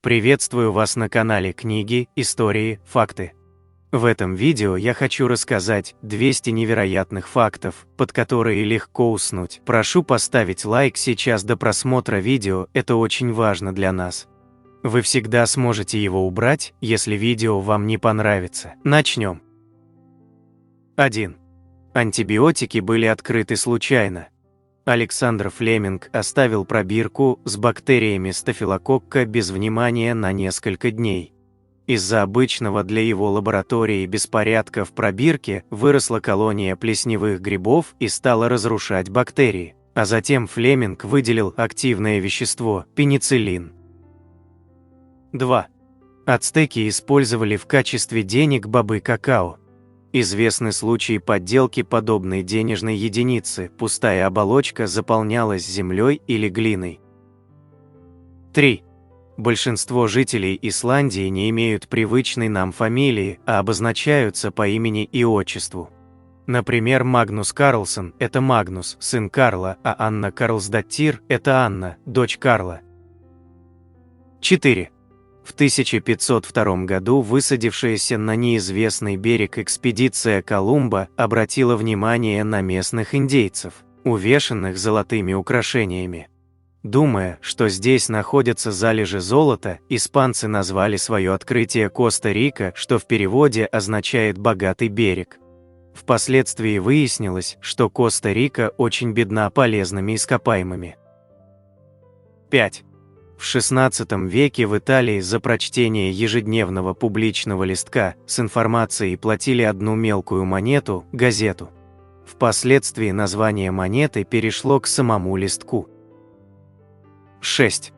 Приветствую вас на канале Книги, Истории, Факты. В этом видео я хочу рассказать 200 невероятных фактов, под которые легко уснуть. Прошу поставить лайк сейчас до просмотра видео, это очень важно для нас. Вы всегда сможете его убрать, если видео вам не понравится. Начнем. 1. Антибиотики были открыты случайно. Александр Флеминг оставил пробирку с бактериями стафилококка без внимания на несколько дней. Из-за обычного для его лаборатории беспорядка в пробирке выросла колония плесневых грибов и стала разрушать бактерии, а затем Флеминг выделил активное вещество – пенициллин. 2. Ацтеки использовали в качестве денег бобы какао. Известны случаи подделки подобной денежной единицы, пустая оболочка заполнялась землей или глиной. 3. Большинство жителей Исландии не имеют привычной нам фамилии, а обозначаются по имени и отчеству. Например, Магнус Карлсон – это Магнус, сын Карла, а Анна Карлсдаттир – это Анна, дочь Карла. 4. В 1502 году высадившаяся на неизвестный берег экспедиция Колумба обратила внимание на местных индейцев, увешанных золотыми украшениями. Думая, что здесь находятся залежи золота, испанцы назвали свое открытие Коста-Рика, что в переводе означает «богатый берег». Впоследствии выяснилось, что Коста-Рика очень бедна полезными ископаемыми. 5. В XVI веке в Италии за прочтение ежедневного публичного листка с информацией платили одну мелкую монету – газету. Впоследствии название монеты перешло к самому листку. 6.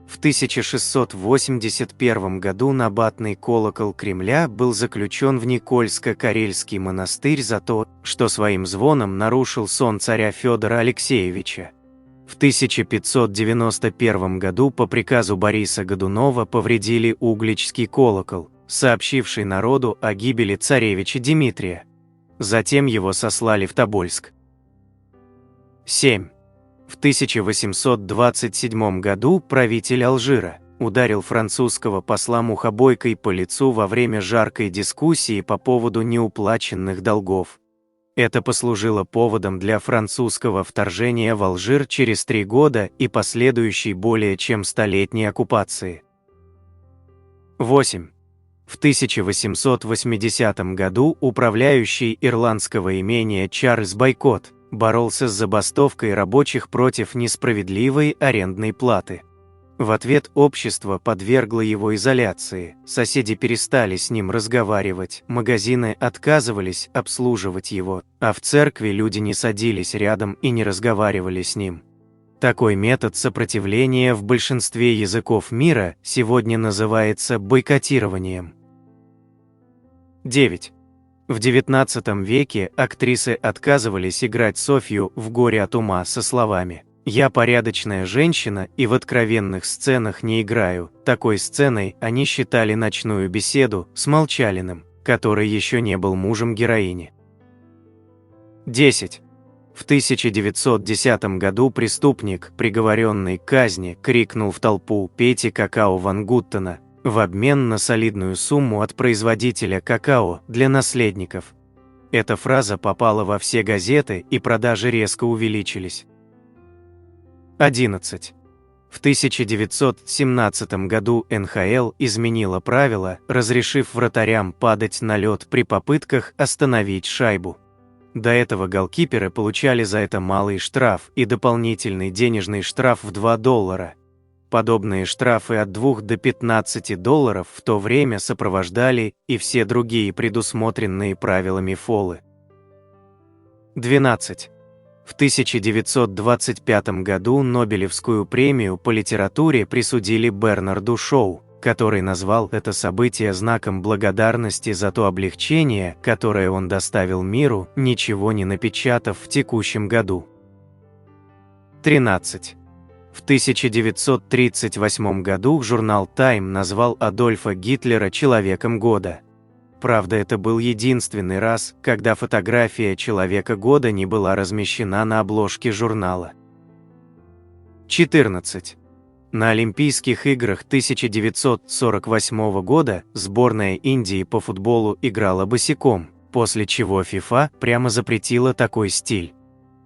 В 1681 году набатный колокол Кремля был заключен в Никольско-Карельский монастырь за то, что своим звоном нарушил сон царя Федора Алексеевича. В 1591 году по приказу Бориса Годунова повредили Угличский колокол, сообщивший народу о гибели царевича Дмитрия. Затем его сослали в Тобольск. 7. В 1827 году правитель Алжира ударил французского посла мухобойкой по лицу во время жаркой дискуссии по поводу неуплаченных долгов. Это послужило поводом для французского вторжения в Алжир через 3 года и последующей более чем столетней оккупации. 8. В 1880 году управляющий ирландского имения Чарльз Байкот боролся с забастовкой рабочих против несправедливой арендной платы. В ответ общество подвергло его изоляции, соседи перестали с ним разговаривать, магазины отказывались обслуживать его, а в церкви люди не садились рядом и не разговаривали с ним. Такой метод сопротивления в большинстве языков мира сегодня называется бойкотированием. 9. В XIX веке актрисы отказывались играть Софью в «Горе от ума» со словами «Я порядочная женщина и в откровенных сценах не играю». Такой сценой они считали ночную беседу с Молчалиным, который еще не был мужем героини. 10. В 1910 году преступник, приговоренный к казни, крикнул в толпу «Пейте какао Ван Гуттена» в обмен на солидную сумму от производителя какао для наследников. Эта фраза попала во все газеты, и продажи резко увеличились. 11. В 1917 году НХЛ изменила правила, разрешив вратарям падать на лед при попытках остановить шайбу. До этого голкиперы получали за это малый штраф и дополнительный денежный штраф в $2. Подобные штрафы от 2 до 15 долларов в то время сопровождали и все другие предусмотренные правилами фолы. 12. В 1925 году Нобелевскую премию по литературе присудили Бернарду Шоу, который назвал это событие знаком благодарности за то облегчение, которое он доставил миру, ничего не напечатав в текущем году. 13. В 1938 году журнал Time назвал Адольфа Гитлера «Человеком года». Правда, это был единственный раз, когда фотография Человека года не была размещена на обложке журнала. 14. На Олимпийских играх 1948 года сборная Индии по футболу играла босиком, после чего ФИФА прямо запретила такой стиль.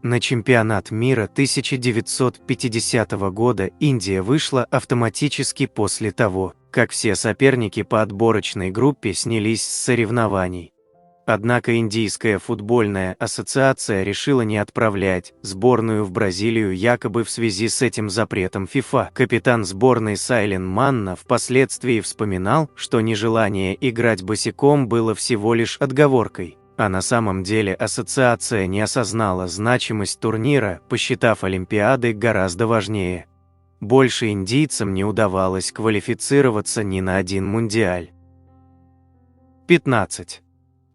На чемпионат мира 1950 года Индия вышла автоматически после того, как все соперники по отборочной группе снялись с соревнований. Однако Индийская футбольная ассоциация решила не отправлять сборную в Бразилию якобы в связи с этим запретом ФИФА. Капитан сборной Сайлен Манна впоследствии вспоминал, что нежелание играть босиком было всего лишь отговоркой, а на самом деле ассоциация не осознала значимость турнира, посчитав Олимпиады гораздо важнее. Больше индийцам не удавалось квалифицироваться ни на один мундиаль. 15.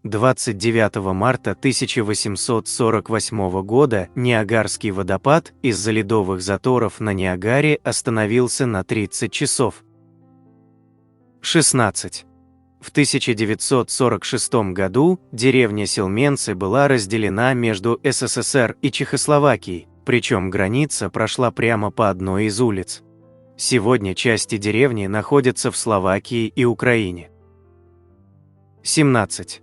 29 марта 1848 года Ниагарский водопад из-за ледовых заторов на Ниагаре остановился на 30 часов. 16. В 1946 году деревня Селменцы была разделена между СССР и Чехословакией, причем граница прошла прямо по одной из улиц. Сегодня части деревни находятся в Словакии и Украине. 17.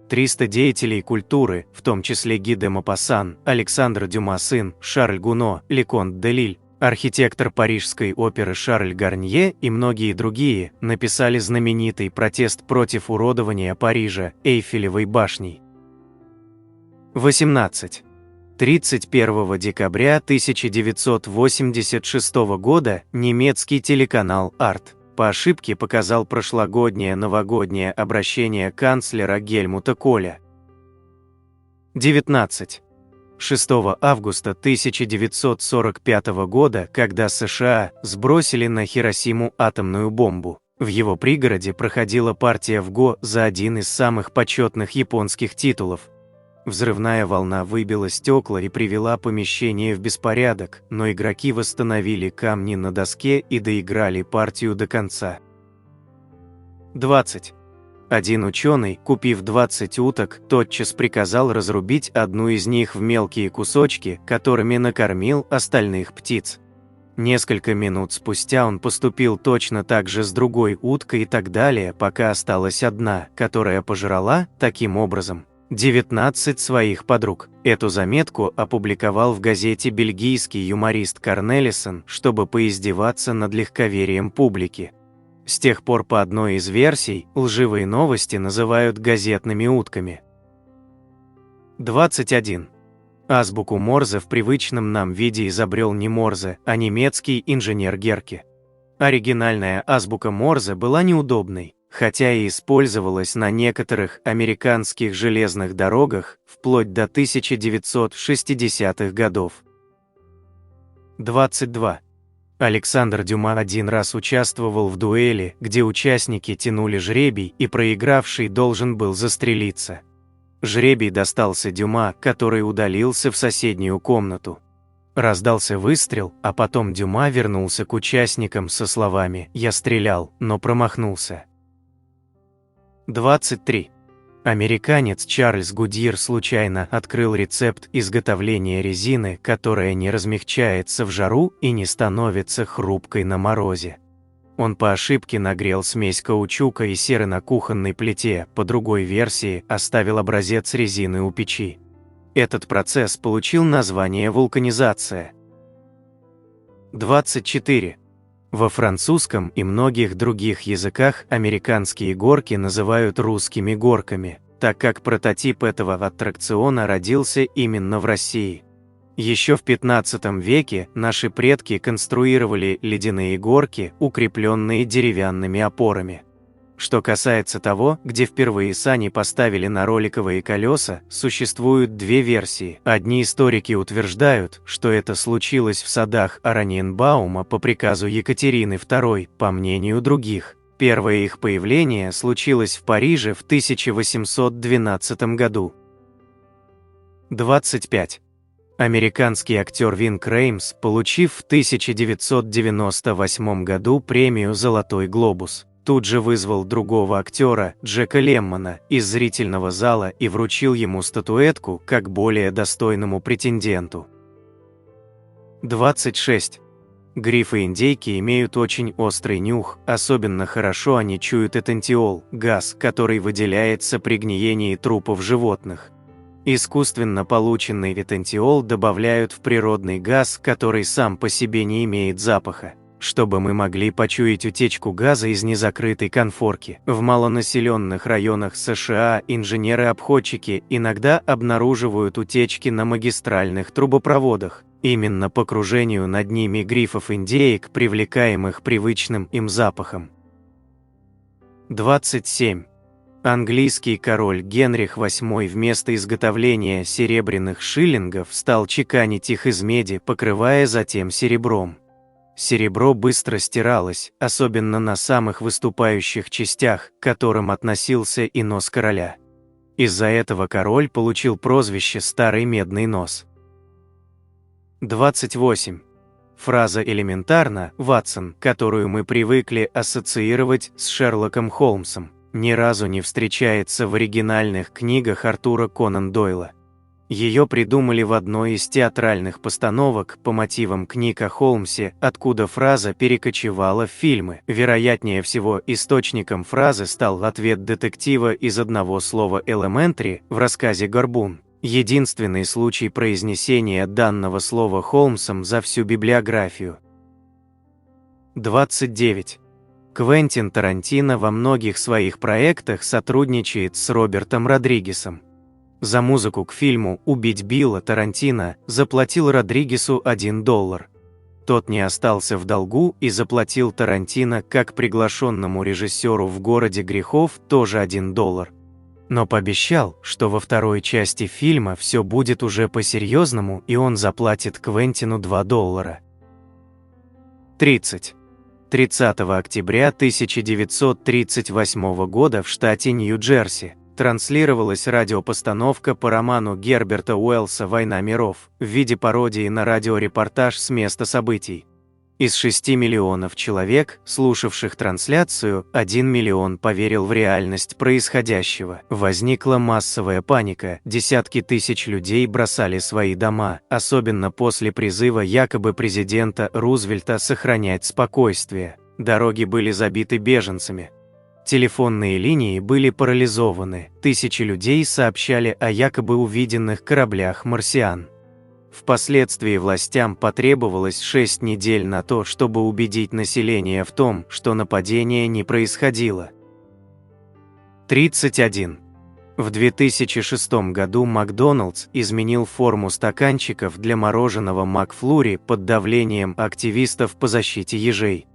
300 деятелей культуры, в том числе Ги де Мопассан, Александр Дюма сын, Шарль Гуно, Леконт де Лиль, архитектор Парижской оперы Шарль Гарнье и многие другие, написали знаменитый протест против уродования Парижа Эйфелевой башней. 18. 31 декабря 1986 года немецкий телеканал «Арт» по ошибке показал прошлогоднее новогоднее обращение канцлера Гельмута Коля. 19. 6 августа 1945 года, когда США сбросили на Хиросиму атомную бомбу, в его пригороде проходила партия в го за один из самых почетных японских титулов. Взрывная волна выбила стекла и привела помещение в беспорядок, но игроки восстановили камни на доске и доиграли партию до конца. 20. Один ученый, купив 20 уток, тотчас приказал разрубить одну из них в мелкие кусочки, которыми накормил остальных птиц. Несколько минут спустя он поступил точно так же с другой уткой и так далее, пока осталась одна, которая пожрала, таким образом, 19 своих подруг. Эту заметку опубликовал в газете бельгийский юморист Корнелисон, чтобы поиздеваться над легковерием публики. С тех пор по одной из версий лживые новости называют газетными утками. 21. Азбуку Морзе в привычном нам виде изобрел не Морзе, а немецкий инженер Герке. Оригинальная азбука Морзе была неудобной, хотя и использовалась на некоторых американских железных дорогах вплоть до 1960-х годов. 22. Александр Дюма один раз участвовал в дуэли, где участники тянули жребий, и проигравший должен был застрелиться. Жребий достался Дюма, который удалился в соседнюю комнату. Раздался выстрел, а потом Дюма вернулся к участникам со словами «Я стрелял, но промахнулся». 23. Американец Чарльз Гудьер случайно открыл рецепт изготовления резины, которая не размягчается в жару и не становится хрупкой на морозе. Он по ошибке нагрел смесь каучука и серы на кухонной плите, по другой версии оставил образец резины у печи. Этот процесс получил название вулканизация. 24. Во французском и многих других языках американские горки называют русскими горками, так как прототип этого аттракциона родился именно в России. Еще в 15 веке наши предки конструировали ледяные горки, укрепленные деревянными опорами. Что касается того, где впервые сани поставили на роликовые колеса, существуют две версии. Одни историки утверждают, что это случилось в садах Ораниенбаума по приказу Екатерины II, по мнению других. Первое их появление случилось в Париже в 1812 году. 25. Американский актер Винг Реймс, получив в 1998 году премию «Золотой глобус», тут же вызвал другого актера, Джека Леммона, из зрительного зала и вручил ему статуэтку как более достойному претенденту. 26. Грифы-индейки имеют очень острый нюх, особенно хорошо они чуют этантиол, газ, который выделяется при гниении трупов животных. Искусственно полученный этантиол добавляют в природный газ, который сам по себе не имеет запаха, чтобы мы могли почуять утечку газа из незакрытой конфорки. В малонаселенных районах США инженеры-обходчики иногда обнаруживают утечки на магистральных трубопроводах, именно по кружению над ними грифов-индеек, привлекаемых привычным им запахом. 27. Английский король Генрих VIII вместо изготовления серебряных шиллингов стал чеканить их из меди, покрывая затем серебром. Серебро быстро стиралось, особенно на самых выступающих частях, к которым относился и нос короля. Из-за этого король получил прозвище «Старый медный нос». 28. Фраза «элементарно», Ватсон, которую мы привыкли ассоциировать с Шерлоком Холмсом, ни разу не встречается в оригинальных книгах Артура Конан Дойла. Ее придумали в одной из театральных постановок по мотивам книг о Холмсе, откуда фраза перекочевала в фильмы. Вероятнее всего, источником фразы стал ответ детектива из одного слова «elementary» в рассказе «Горбун». Единственный случай произнесения данного слова Холмсом за всю библиографию. 29. Квентин Тарантино во многих своих проектах сотрудничает с Робертом Родригесом. За музыку к фильму «Убить Билла» Тарантино заплатил Родригесу $1. Тот не остался в долгу и заплатил Тарантино как приглашенному режиссеру в «Городе грехов» тоже $1. Но пообещал, что во второй части фильма все будет уже по-серьезному, и он заплатит Квентину $2. 30. 30 октября 1938 года в штате Нью-Джерси транслировалась радиопостановка по роману Герберта Уэллса «Война миров» в виде пародии на радиорепортаж с места событий. Из 6 миллионов человек, слушавших трансляцию, 1 миллион поверил в реальность происходящего. Возникла массовая паника, десятки тысяч людей бросали свои дома, особенно после призыва якобы президента Рузвельта сохранять спокойствие. Дороги были забиты беженцами. Телефонные линии были парализованы, тысячи людей сообщали о якобы увиденных кораблях марсиан. Впоследствии властям потребовалось 6 недель на то, чтобы убедить население в том, что нападение не происходило. 31. В 2006 году Макдоналдс изменил форму стаканчиков для мороженого Макфлури под давлением активистов по защите ежей.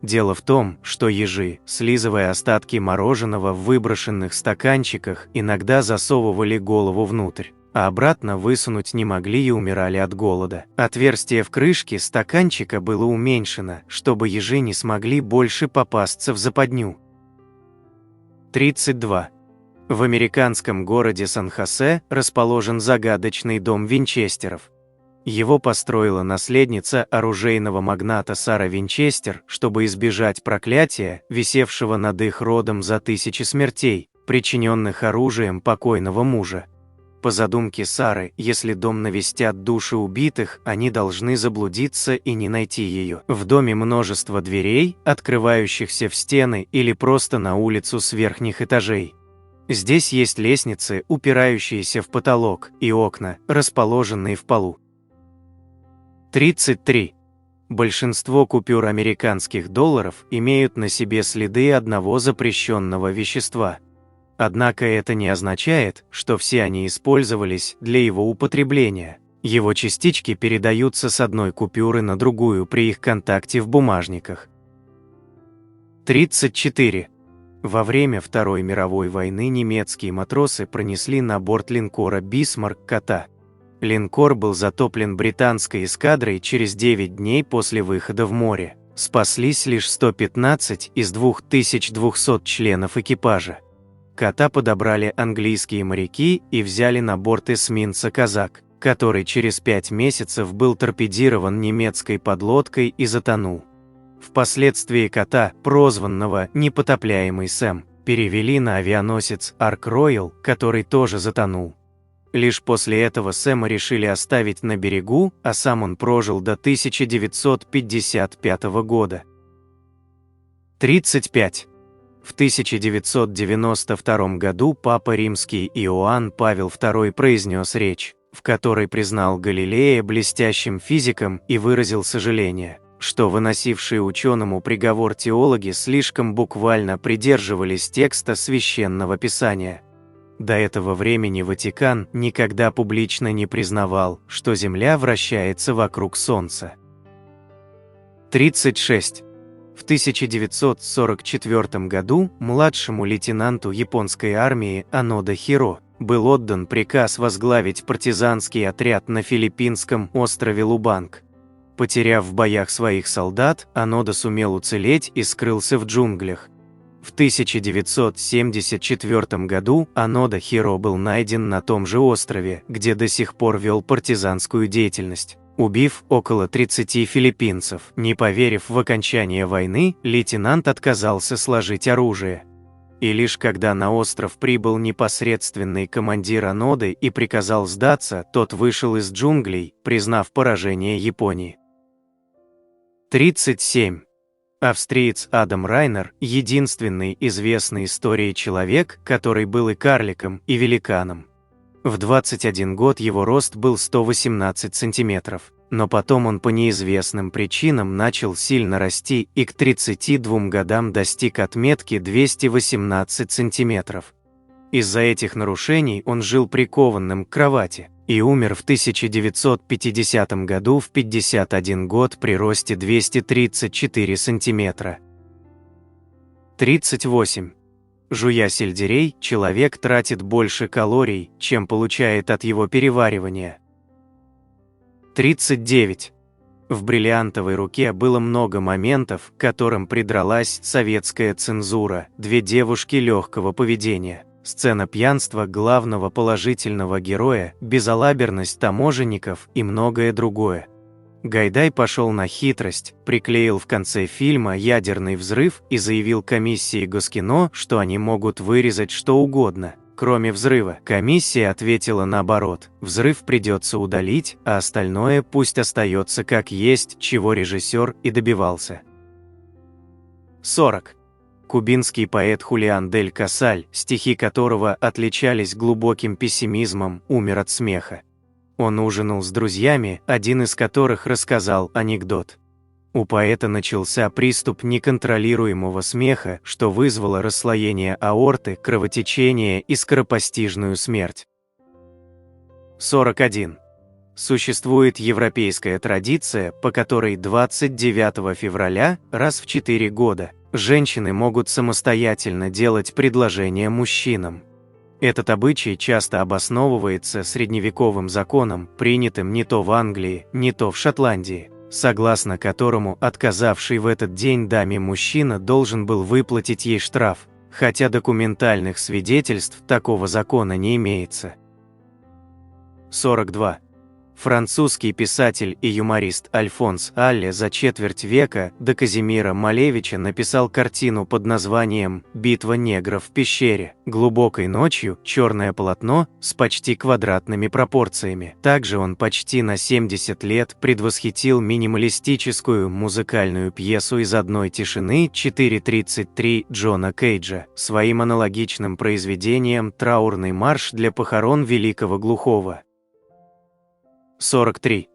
Дело в том, что ежи, слизывая остатки мороженого в выброшенных стаканчиках, иногда засовывали голову внутрь, а обратно высунуть не могли и умирали от голода. Отверстие в крышке стаканчика было уменьшено, чтобы ежи не смогли больше попасться в западню. 32. В американском городе Сан-Хосе расположен загадочный дом Винчестеров. Его построила наследница оружейного магната Сара Винчестер, чтобы избежать проклятия, висевшего над их родом за тысячи смертей, причиненных оружием покойного мужа. По задумке Сары, если дом навестят души убитых, они должны заблудиться и не найти ее. В доме множество дверей, открывающихся в стены или просто на улицу с верхних этажей. Здесь есть лестницы, упирающиеся в потолок, и окна, расположенные в полу. 33. Большинство купюр американских долларов имеют на себе следы одного запрещенного вещества. Однако это не означает, что все они использовались для его употребления. Его частички передаются с одной купюры на другую при их контакте в бумажниках. 34. Во время Второй мировой войны немецкие матросы пронесли на борт линкора «Бисмарк» кота. Линкор был затоплен британской эскадрой через 9 дней после выхода в море. Спаслись лишь 115 из 2200 членов экипажа. Кота подобрали английские моряки и взяли на борт эсминца «Казак», который через 5 месяцев был торпедирован немецкой подлодкой и затонул. Впоследствии кота, прозванного «Непотопляемый Сэм», перевели на авианосец «Арк Роял», который тоже затонул. Лишь после этого Сэма решили оставить на берегу, а сам он прожил до 1955 года. 35. В 1992 году Папа Римский Иоанн Павел II произнес речь, в которой признал Галилея блестящим физиком и выразил сожаление, что выносившие ученому приговор теологи слишком буквально придерживались текста Священного Писания. До этого времени Ватикан никогда публично не признавал, что Земля вращается вокруг Солнца. 36. В 1944 году младшему лейтенанту японской армии Анода Хиро был отдан приказ возглавить партизанский отряд на филиппинском острове Лубанг. Потеряв в боях своих солдат, Анода сумел уцелеть и скрылся в джунглях. В 1974 году Анода Хиро был найден на том же острове, где до сих пор вел партизанскую деятельность, убив около 30 филиппинцев. Не поверив в окончание войны, лейтенант отказался сложить оружие. И лишь когда на остров прибыл непосредственный командир Аноды и приказал сдаться, тот вышел из джунглей, признав поражение Японии. 37. Австриец Адам Райнер – единственный известный истории человек, который был и карликом, и великаном. В 21 год его рост был 118 сантиметров, но потом он по неизвестным причинам начал сильно расти и к 32 годам достиг отметки 218 сантиметров. Из-за этих нарушений он жил прикованным к кровати и умер в 1950 году в 51 год при росте 234 сантиметра. 38. Жуя сельдерей, человек тратит больше калорий, чем получает от его переваривания. 39. В «Бриллиантовой руке» было много моментов, к которым придралась советская цензура, две девушки легкого поведения. Сцена пьянства главного положительного героя, безалаберность таможенников и многое другое. Гайдай пошел на хитрость, приклеил в конце фильма ядерный взрыв и заявил комиссии Госкино, что они могут вырезать что угодно, кроме взрыва. Комиссия ответила наоборот: взрыв придется удалить, а остальное пусть остается как есть, чего режиссер и добивался. 40. Кубинский поэт Хулиан дель Касаль, стихи которого отличались глубоким пессимизмом, умер от смеха. Он ужинал с друзьями, один из которых рассказал анекдот. У поэта начался приступ неконтролируемого смеха, что вызвало расслоение аорты, кровотечение и скоропостижную смерть. 41. Существует европейская традиция, по которой 29 февраля, раз в 4 года, женщины могут самостоятельно делать предложения мужчинам. Этот обычай часто обосновывается средневековым законом, принятым не то в Англии, не то в Шотландии, согласно которому отказавший в этот день даме мужчина должен был выплатить ей штраф, хотя документальных свидетельств такого закона не имеется. 42. Французский писатель и юморист Альфонс Алле за четверть века до Казимира Малевича написал картину под названием «Битва негров в пещере». Глубокой ночью, черное полотно с почти квадратными пропорциями. Также он почти на 70 лет предвосхитил минималистическую музыкальную пьесу «Из одной тишины» 4:33 Джона Кейджа своим аналогичным произведением «Траурный марш для похорон великого глухого». 43.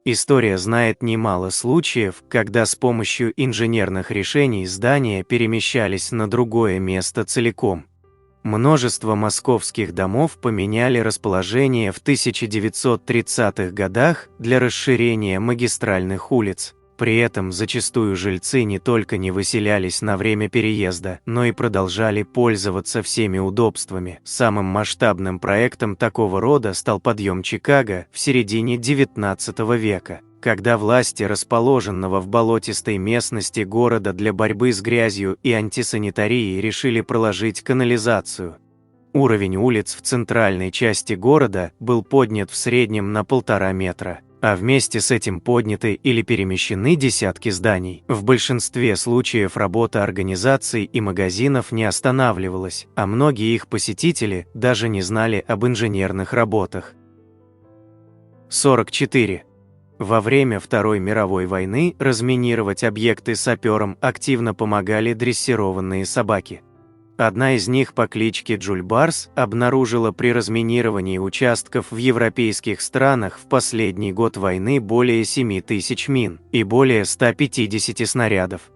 История знает немало случаев, когда с помощью инженерных решений здания перемещались на другое место целиком. Множество московских домов поменяли расположение в 1930-х годах для расширения магистральных улиц. При этом зачастую жильцы не только не выселялись на время переезда, но и продолжали пользоваться всеми удобствами. Самым масштабным проектом такого рода стал подъем Чикаго в середине XIX века, когда власти расположенного в болотистой местности города для борьбы с грязью и антисанитарией решили проложить канализацию. Уровень улиц в центральной части города был поднят в среднем на 1,5 метра. А вместе с этим подняты или перемещены десятки зданий. В большинстве случаев работа организаций и магазинов не останавливалась, а многие их посетители даже не знали об инженерных работах. 44. Во время Второй мировой войны разминировать объекты саперам активно помогали дрессированные собаки. Одна из них по кличке Джульбарс обнаружила при разминировании участков в европейских странах в последний год войны более 7000 мин и более 150 снарядов.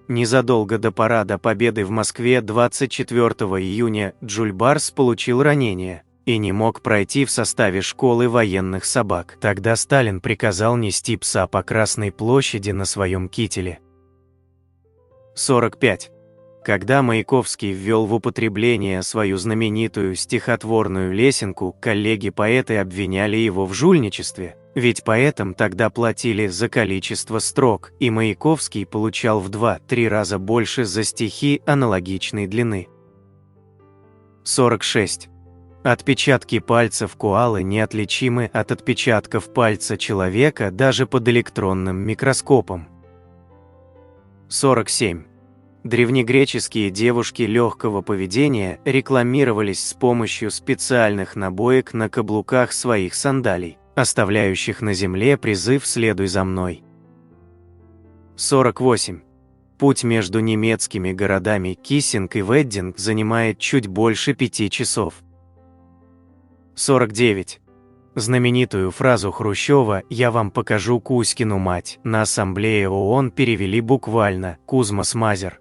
Незадолго до Парада Победы в Москве 24 июня Джульбарс получил ранение и не мог пройти в составе школы военных собак. Тогда Сталин приказал нести пса по Красной площади на своем кителе. 45. Когда Маяковский ввел в употребление свою знаменитую стихотворную лесенку, коллеги-поэты обвиняли его в жульничестве, ведь поэтам тогда платили за количество строк, и Маяковский получал в 2-3 раза больше за стихи аналогичной длины. 46. Отпечатки пальцев коалы неотличимы от отпечатков пальца человека даже под электронным микроскопом. 47. Древнегреческие девушки легкого поведения рекламировались с помощью специальных набоек на каблуках своих сандалий, оставляющих на земле призыв «Следуй за мной». 48. Путь между немецкими городами Киссинг и Веддинг занимает чуть больше 5 часов. 49. Знаменитую фразу Хрущева «Я вам покажу Кузькину мать» на Ассамблее ООН перевели буквально «Кузма-смазер».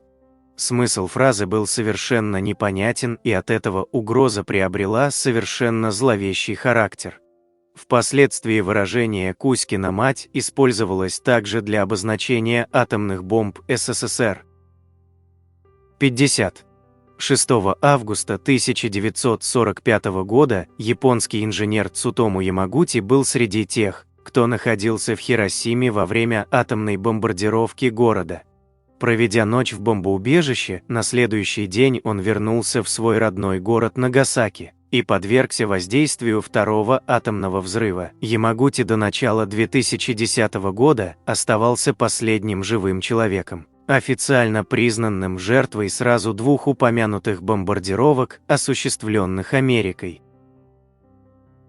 Смысл фразы был совершенно непонятен, и от этого угроза приобрела совершенно зловещий характер. Впоследствии выражение «Кузькина мать» использовалось также для обозначения атомных бомб СССР. 50. 6 августа 1945 года японский инженер Цутому Ямагути был среди тех, кто находился в Хиросиме во время атомной бомбардировки города. Проведя ночь в бомбоубежище, на следующий день он вернулся в свой родной город Нагасаки и подвергся воздействию второго атомного взрыва. Ямагути до начала 2010 года оставался последним живым человеком, официально признанным жертвой сразу двух упомянутых бомбардировок, осуществленных Америкой.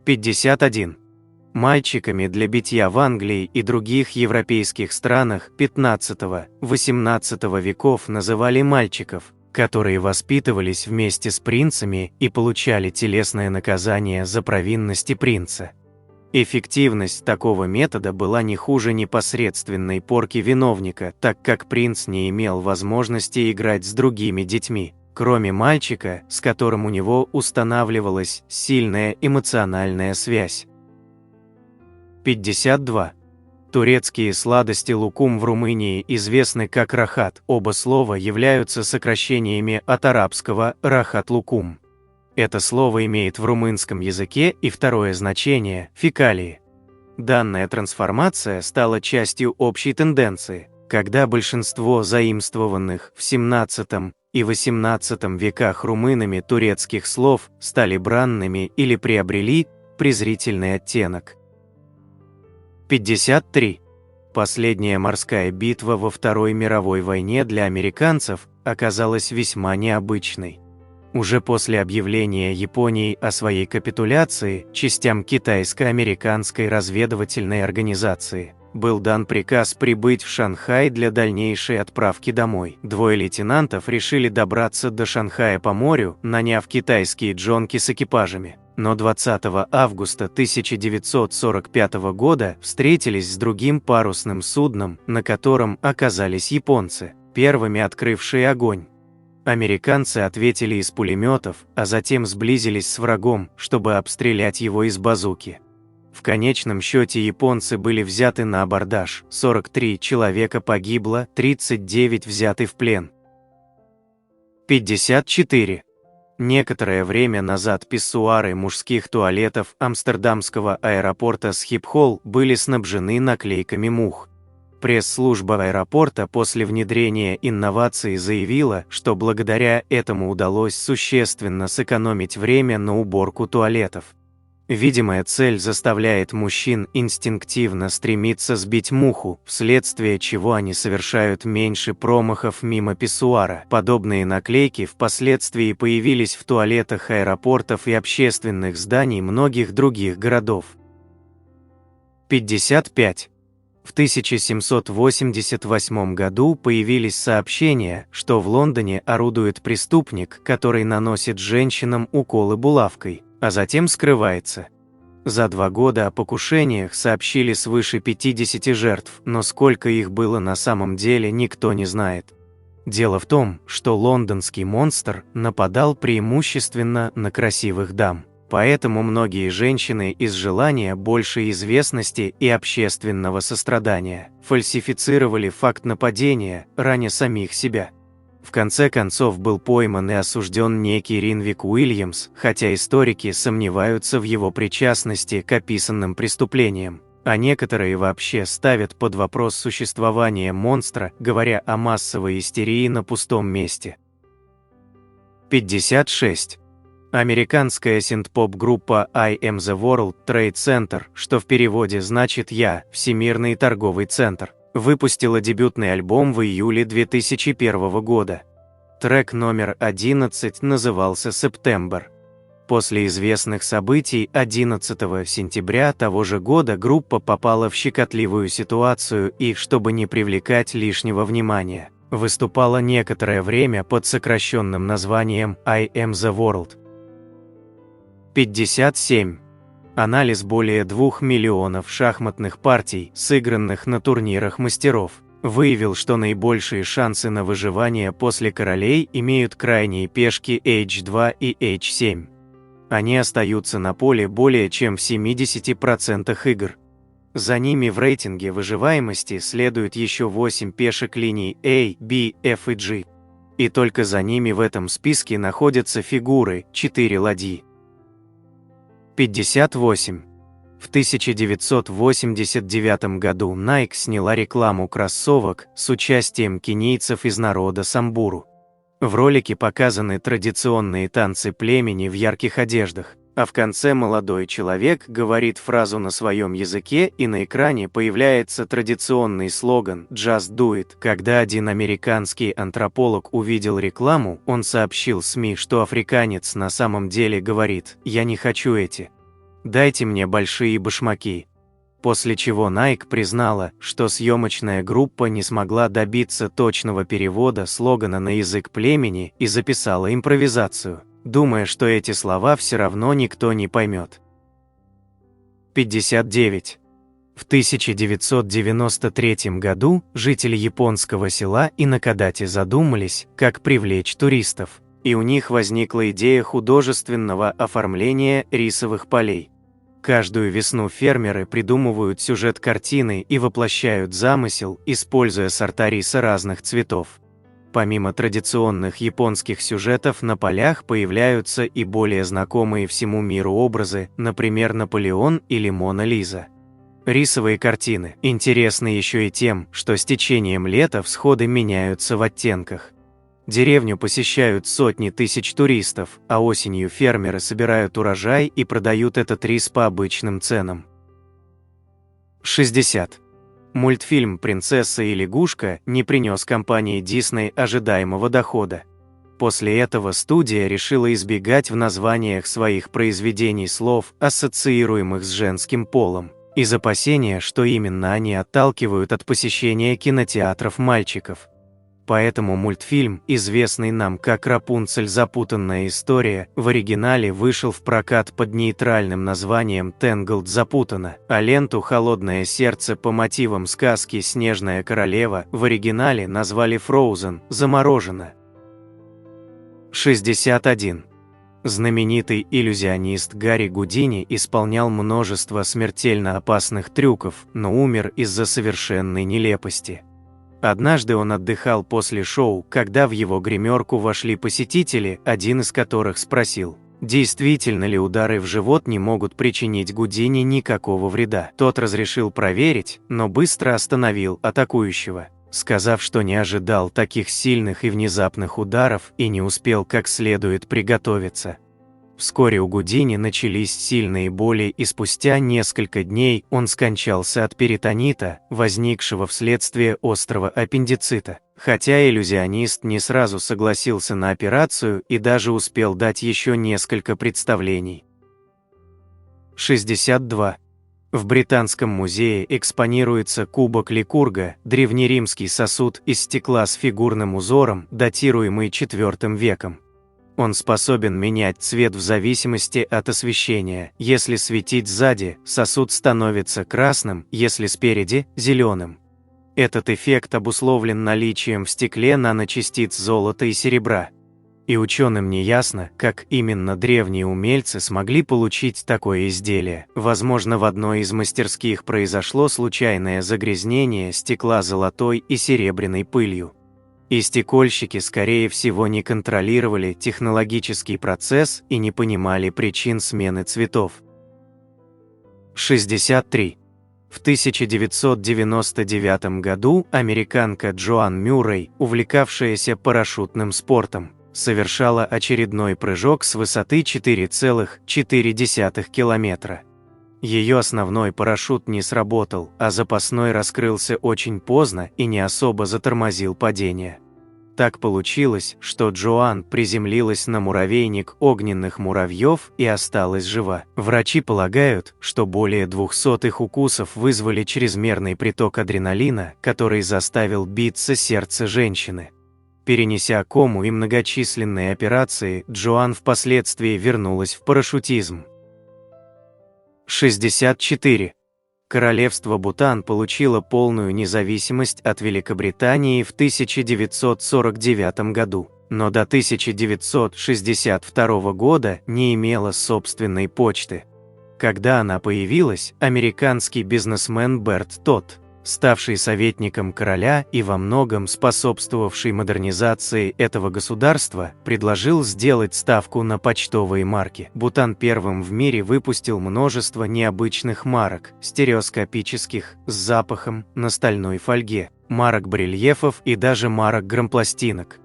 51. Мальчиками для битья в Англии и других европейских странах XV-XVIII веков называли мальчиков, которые воспитывались вместе с принцами и получали телесное наказание за провинности принца. Эффективность такого метода была не хуже непосредственной порки виновника, так как принц не имел возможности играть с другими детьми, кроме мальчика, с которым у него устанавливалась сильная эмоциональная связь. 52. Турецкие сладости лукум в Румынии известны как рахат, оба слова являются сокращениями от арабского рахат-лукум. Это слово имеет в румынском языке и второе значение – фекалии. Данная трансформация стала частью общей тенденции, когда большинство заимствованных в XVII и XVIII веках румынами турецких слов стали бранными или приобрели презрительный оттенок. 53. Последняя морская битва во Второй мировой войне для американцев оказалась весьма необычной. Уже после объявления Японией о своей капитуляции частям китайско-американской разведывательной организации был дан приказ прибыть в Шанхай для дальнейшей отправки домой. Двое лейтенантов решили добраться до Шанхая по морю, наняв китайские джонки с экипажами. Но 20 августа 1945 года встретились с другим парусным судном, на котором оказались японцы, первыми открывшие огонь. Американцы ответили из пулеметов, а затем сблизились с врагом, чтобы обстрелять его из базуки. В конечном счете японцы были взяты на абордаж, 43 человека погибло, 39 взяты в плен. 54. Некоторое время назад писсуары мужских туалетов амстердамского аэропорта Схипхол были снабжены наклейками мух. Пресс-служба аэропорта после внедрения инновации заявила, что благодаря этому удалось существенно сэкономить время на уборку туалетов. Видимая цель заставляет мужчин инстинктивно стремиться сбить муху, вследствие чего они совершают меньше промахов мимо писсуара. Подобные наклейки впоследствии появились в туалетах аэропортов и общественных зданий многих других городов. 55. В 1788 году появились сообщения, что в Лондоне орудует преступник, который наносит женщинам уколы булавкой, а затем скрывается. За 2 года о покушениях сообщили свыше 50 жертв, но сколько их было на самом деле, никто не знает. Дело в том, что лондонский монстр нападал преимущественно на красивых дам. Поэтому многие женщины из желания большей известности и общественного сострадания фальсифицировали факт нападения, раня самих себя. В конце концов был пойман и осужден некий Ринвик Уильямс, хотя историки сомневаются в его причастности к описанным преступлениям, а некоторые вообще ставят под вопрос существование монстра, говоря о массовой истерии на пустом месте. 56. Американская синт-поп-группа I Am The World Trade Center, что в переводе значит «Я, Всемирный торговый центр», выпустила дебютный альбом в июле 2001 года. Трек номер 11 назывался «September». После известных событий 11 сентября того же года группа попала в щекотливую ситуацию и, чтобы не привлекать лишнего внимания, выступала некоторое время под сокращенным названием I Am The World. 57. Анализ более 2 миллионов шахматных партий, сыгранных на турнирах мастеров, выявил, что наибольшие шансы на выживание после королей имеют крайние пешки H2 и H7. Они остаются на поле более чем в 70% игр. За ними в рейтинге выживаемости следует еще 8 пешек линий A, B, F и G. И только за ними в этом списке находятся фигуры 4 ладьи. 58. В 1989 году Nike сняла рекламу кроссовок с участием кенийцев из народа Самбуру. В ролике показаны традиционные танцы племени в ярких одеждах, а в конце молодой человек говорит фразу на своем языке, и на экране появляется традиционный слоган «Just do it». Когда один американский антрополог увидел рекламу, он сообщил СМИ, что африканец на самом деле говорит «Я не хочу эти. Дайте мне большие башмаки». После чего Nike признала, что съемочная группа не смогла добиться точного перевода слогана на язык племени и записала импровизацию, думая, что эти слова все равно никто не поймет. 59. В 1993 году жители японского села Инакадате задумались, как привлечь туристов, и у них возникла идея художественного оформления рисовых полей. Каждую весну фермеры придумывают сюжет картины и воплощают замысел, используя сорта риса разных цветов. Помимо традиционных японских сюжетов на полях появляются и более знакомые всему миру образы, например, Наполеон или Мона Лиза. Рисовые картины интересны еще и тем, что с течением лета всходы меняются в оттенках. Деревню посещают сотни тысяч туристов, а осенью фермеры собирают урожай и продают этот рис по обычным ценам. 60. Мультфильм «Принцесса и лягушка» не принес компании Disney ожидаемого дохода. После этого студия решила избегать в названиях своих произведений слов, ассоциируемых с женским полом, из опасения, что именно они отталкивают от посещения кинотеатров мальчиков. Поэтому мультфильм, известный нам как «Рапунцель. Запутанная история», в оригинале вышел в прокат под нейтральным названием «Тэнглд. Запутано», а ленту «Холодное сердце» по мотивам сказки «Снежная королева» в оригинале назвали «Фроузен. Заморожено». 61. Знаменитый иллюзионист Гарри Гудини исполнял множество смертельно опасных трюков, но умер из-за совершенной нелепости. Однажды он отдыхал после шоу, когда в его гримерку вошли посетители, один из которых спросил, действительно ли удары в живот не могут причинить Гудини никакого вреда. Тот разрешил проверить, но быстро остановил атакующего, сказав, что не ожидал таких сильных и внезапных ударов и не успел как следует приготовиться. Вскоре у Гудини начались сильные боли, и спустя несколько дней он скончался от перитонита, возникшего вследствие острого аппендицита. Хотя иллюзионист не сразу согласился на операцию и даже успел дать еще несколько представлений. 62. В Британском музее экспонируется кубок Ликурга, древнеримский сосуд из стекла с фигурным узором, датируемый IV веком. Он способен менять цвет в зависимости от освещения. Если светить сзади, сосуд становится красным, если спереди – зеленым. Этот эффект обусловлен наличием в стекле наночастиц золота и серебра. И ученым не ясно, как именно древние умельцы смогли получить такое изделие. Возможно, в одной из мастерских произошло случайное загрязнение стекла золотой и серебряной пылью. И стекольщики, скорее всего, не контролировали технологический процесс и не понимали причин смены цветов. 63. В 1999 году американка Джоан Мюррей, увлекавшаяся парашютным спортом, совершала очередной прыжок с высоты 4,4 километра. Ее основной парашют не сработал, а запасной раскрылся очень поздно и не особо затормозил падение. Так получилось, что Джоан приземлилась на муравейник огненных муравьев и осталась жива. Врачи полагают, что более 200 их укусов вызвали чрезмерный приток адреналина, который заставил биться сердце женщины. Перенеся кому и многочисленные операции, Джоан впоследствии вернулась в парашютизм. 64. Королевство Бутан получило полную независимость от Великобритании в 1949 году, но до 1962 года не имело собственной почты. Когда она появилась, американский бизнесмен Берт Тотт, ставший советником короля и во многом способствовавший модернизации этого государства, предложил сделать ставку на почтовые марки. Бутан первым в мире выпустил множество необычных марок, стереоскопических, с запахом, на стальной фольге, марок-барельефов и даже марок-грампластинок.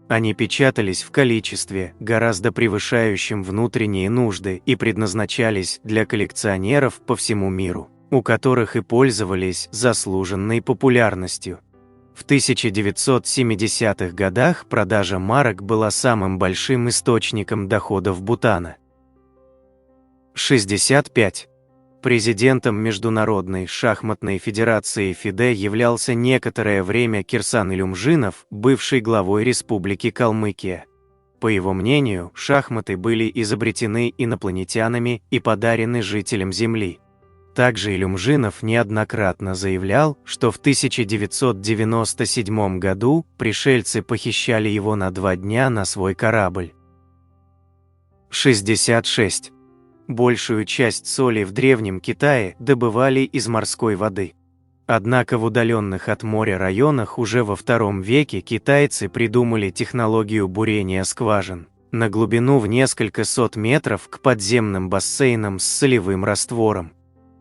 Они печатались в количестве, гораздо превышающем внутренние нужды, и предназначались для коллекционеров по всему миру, у которых и пользовались заслуженной популярностью. В 1970-х годах продажа марок была самым большим источником доходов Бутана. 65. Президентом Международной шахматной федерации ФИДЕ являлся некоторое время Кирсан Илюмжинов, бывший главой Республики Калмыкия. По его мнению, шахматы были изобретены инопланетянами и подарены жителям Земли. Также Илюмжинов неоднократно заявлял, что в 1997 году пришельцы похищали его на 2 дня на свой корабль. 66. Большую часть соли в Древнем Китае добывали из морской воды. Однако в удаленных от моря районах уже во II веке китайцы придумали технологию бурения скважин на глубину в несколько сот метров к подземным бассейнам с солевым раствором.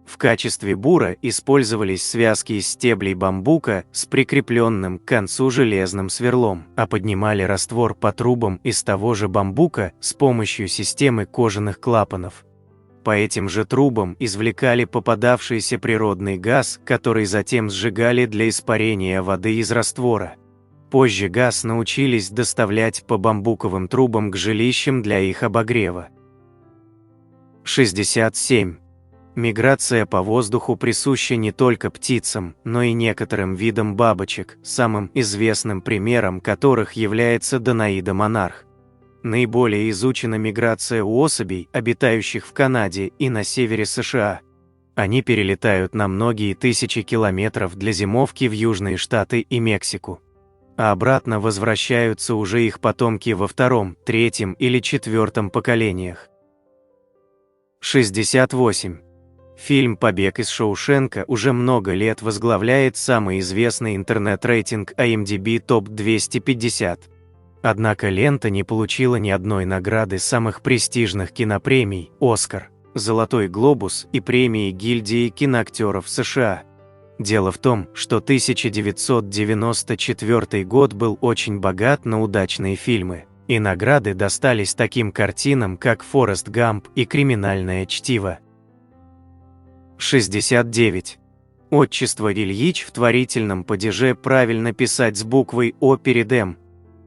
В качестве бура использовались связки из стеблей бамбука с прикрепленным к концу железным сверлом, а поднимали раствор по трубам из того же бамбука с помощью системы кожаных клапанов. По этим же трубам извлекали попадавшийся природный газ, который затем сжигали для испарения воды из раствора. Позже газ научились доставлять по бамбуковым трубам к жилищам для их обогрева. 67. Миграция по воздуху присуща не только птицам, но и некоторым видам бабочек, самым известным примером которых является Данаида монарх. Наиболее изучена миграция у особей, обитающих в Канаде и на севере США. Они перелетают на многие тысячи километров для зимовки в Южные Штаты и Мексику. А обратно возвращаются уже их потомки во 2-м, 3-м или 4-м поколениях. 68. Фильм «Побег из Шоушенка» уже много лет возглавляет самый известный интернет-рейтинг IMDb Top 250. Однако лента не получила ни одной награды самых престижных кинопремий «Оскар», «Золотой глобус» и премии гильдии киноактеров США. Дело в том, что 1994 год был очень богат на удачные фильмы. И награды достались таким картинам, как «Форест Гамп» и «Криминальное чтиво». 69. Отчество Ильич в творительном падеже правильно писать с буквой «О» перед «М».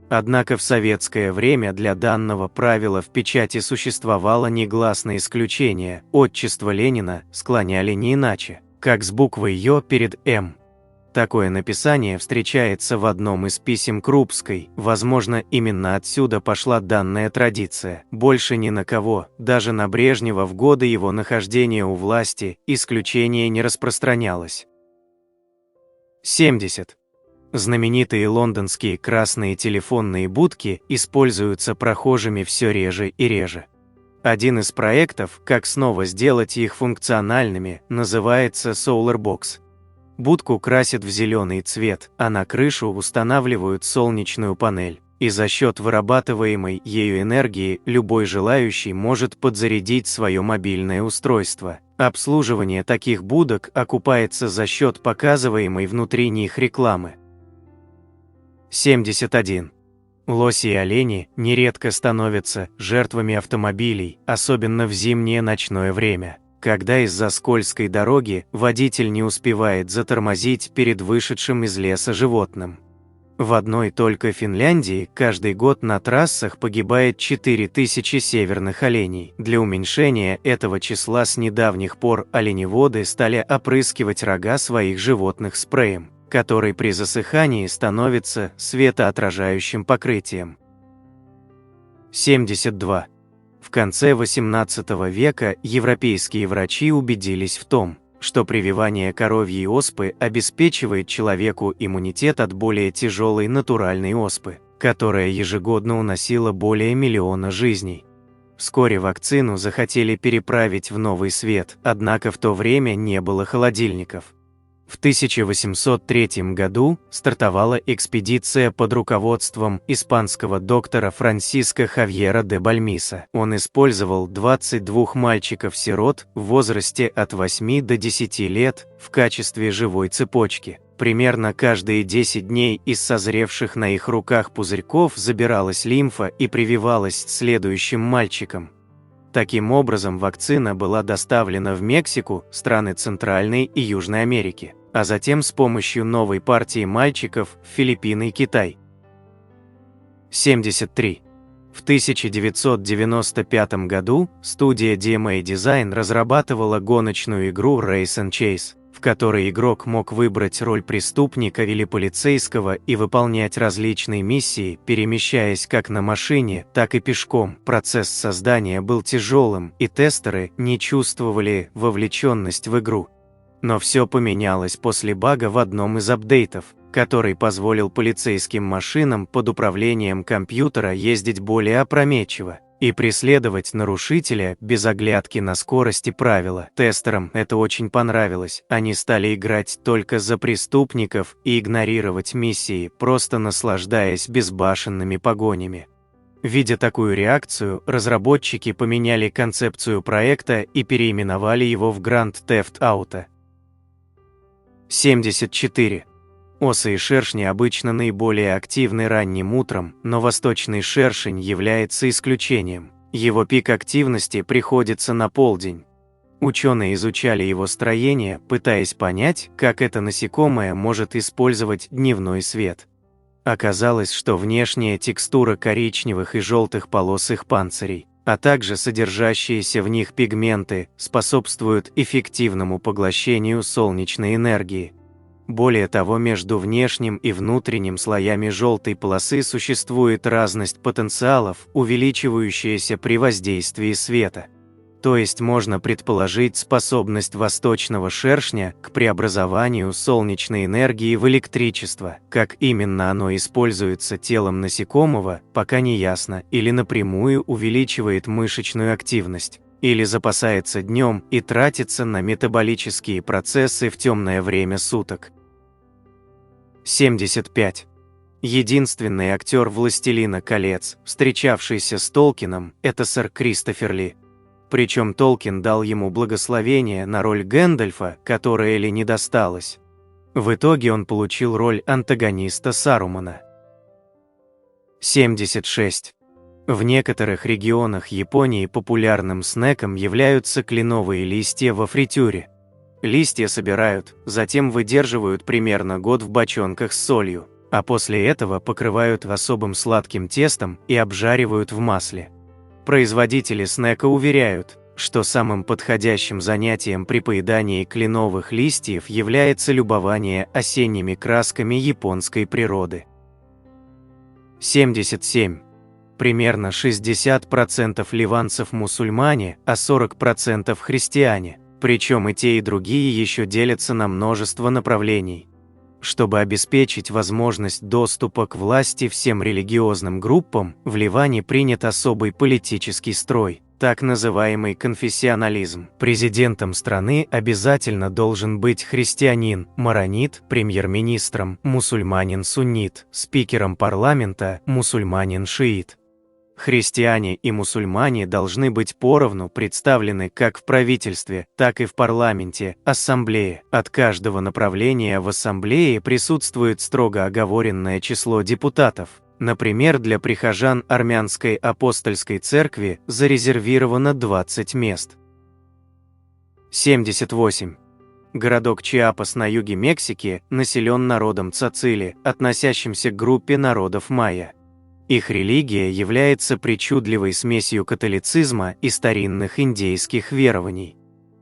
Однако в советское время для данного правила в печати существовало негласное исключение. Отчество Ленина склоняли не иначе, как с буквой «Ё» перед «М». Такое написание встречается в одном из писем Крупской. Возможно, именно отсюда пошла данная традиция. Больше ни на кого, даже на Брежнева в годы его нахождения у власти, исключение не распространялось. 70. Знаменитые лондонские красные телефонные будки используются прохожими все реже и реже. Один из проектов, как снова сделать их функциональными, называется Solar Box. Будку красят в зеленый цвет, а на крышу устанавливают солнечную панель. И за счет вырабатываемой ею энергии любой желающий может подзарядить свое мобильное устройство. Обслуживание таких будок окупается за счет показываемой внутри них рекламы. 71. Лоси и олени нередко становятся жертвами автомобилей, особенно в зимнее ночное время, когда из-за скользкой дороги водитель не успевает затормозить перед вышедшим из леса животным. В одной только Финляндии каждый год на трассах погибает 4000 северных оленей. Для уменьшения этого числа с недавних пор оленеводы стали опрыскивать рога своих животных спреем, который при засыхании становится светоотражающим покрытием. 72. В конце XVIII века европейские врачи убедились в том, что прививание коровьей оспы обеспечивает человеку иммунитет от более тяжелой натуральной оспы, которая ежегодно уносила более миллиона жизней. Вскоре вакцину захотели переправить в Новый Свет, однако в то время не было холодильников. В 1803 году стартовала экспедиция под руководством испанского доктора Франсиско Хавьера де Бальмиса. Он использовал 22 мальчиков-сирот в возрасте от 8 до 10 лет в качестве живой цепочки. Примерно каждые 10 дней из созревших на их руках пузырьков забиралась лимфа и прививалась следующим мальчикам. Таким образом, вакцина была доставлена в Мексику, страны Центральной и Южной Америки, а затем с помощью новой партии мальчиков в Филиппины и Китай. 73. В 1995 году студия DMA Design разрабатывала гоночную игру Race and Chase, в которой игрок мог выбрать роль преступника или полицейского и выполнять различные миссии, перемещаясь как на машине, так и пешком. Процесс создания был тяжелым, и тестеры не чувствовали вовлеченность в игру. Но все поменялось после бага в одном из апдейтов, который позволил полицейским машинам под управлением компьютера ездить более опрометчиво и преследовать нарушителя без оглядки на скорость и правила. Тестерам это очень понравилось, они стали играть только за преступников и игнорировать миссии, просто наслаждаясь безбашенными погонями. Видя такую реакцию, разработчики поменяли концепцию проекта и переименовали его в Grand Theft Auto. 74. Осы и шершни обычно наиболее активны ранним утром, но восточный шершень является исключением. Его пик активности приходится на полдень. Ученые изучали его строение, пытаясь понять, как это насекомое может использовать дневной свет. Оказалось, что внешняя текстура коричневых и желтых полос их панцирей, а также содержащиеся в них пигменты, способствуют эффективному поглощению солнечной энергии. Более того, между внешним и внутренним слоями желтой полосы существует разность потенциалов, увеличивающаяся при воздействии света. То есть можно предположить способность восточного шершня к преобразованию солнечной энергии в электричество. Как именно оно используется телом насекомого, пока не ясно, или напрямую увеличивает мышечную активность, или запасается днем и тратится на метаболические процессы в темное время суток. 75. Единственный актер «Властелина колец», встречавшийся с Толкином, это сэр Кристофер Ли. Причем Толкин дал ему благословение на роль Гэндальфа, которая Ли не досталась. В итоге он получил роль антагониста Сарумана. 76. В некоторых регионах Японии популярным снеком являются кленовые листья во фритюре. Листья собирают, затем выдерживают примерно год в бочонках с солью, а после этого покрывают особым сладким тестом и обжаривают в масле. Производители снека уверяют, что самым подходящим занятием при поедании кленовых листьев является любование осенними красками японской природы. 77. Примерно 60% ливанцев мусульмане, а 40% христиане, причем и те, и другие еще делятся на множество направлений. Чтобы обеспечить возможность доступа к власти всем религиозным группам, в Ливане принят особый политический строй, так называемый конфессионализм. Президентом страны обязательно должен быть христианин, маронит, премьер-министром, мусульманин-суннит, спикером парламента, мусульманин-шиит. Христиане и мусульмане должны быть поровну представлены как в правительстве, так и в парламенте, ассамблее. От каждого направления в ассамблее присутствует строго оговоренное число депутатов. Например, для прихожан Армянской апостольской церкви зарезервировано 20 мест. 78. Городок Чиапас на юге Мексики населен народом цацили, относящимся к группе народов майя. Их религия является причудливой смесью католицизма и старинных индейских верований.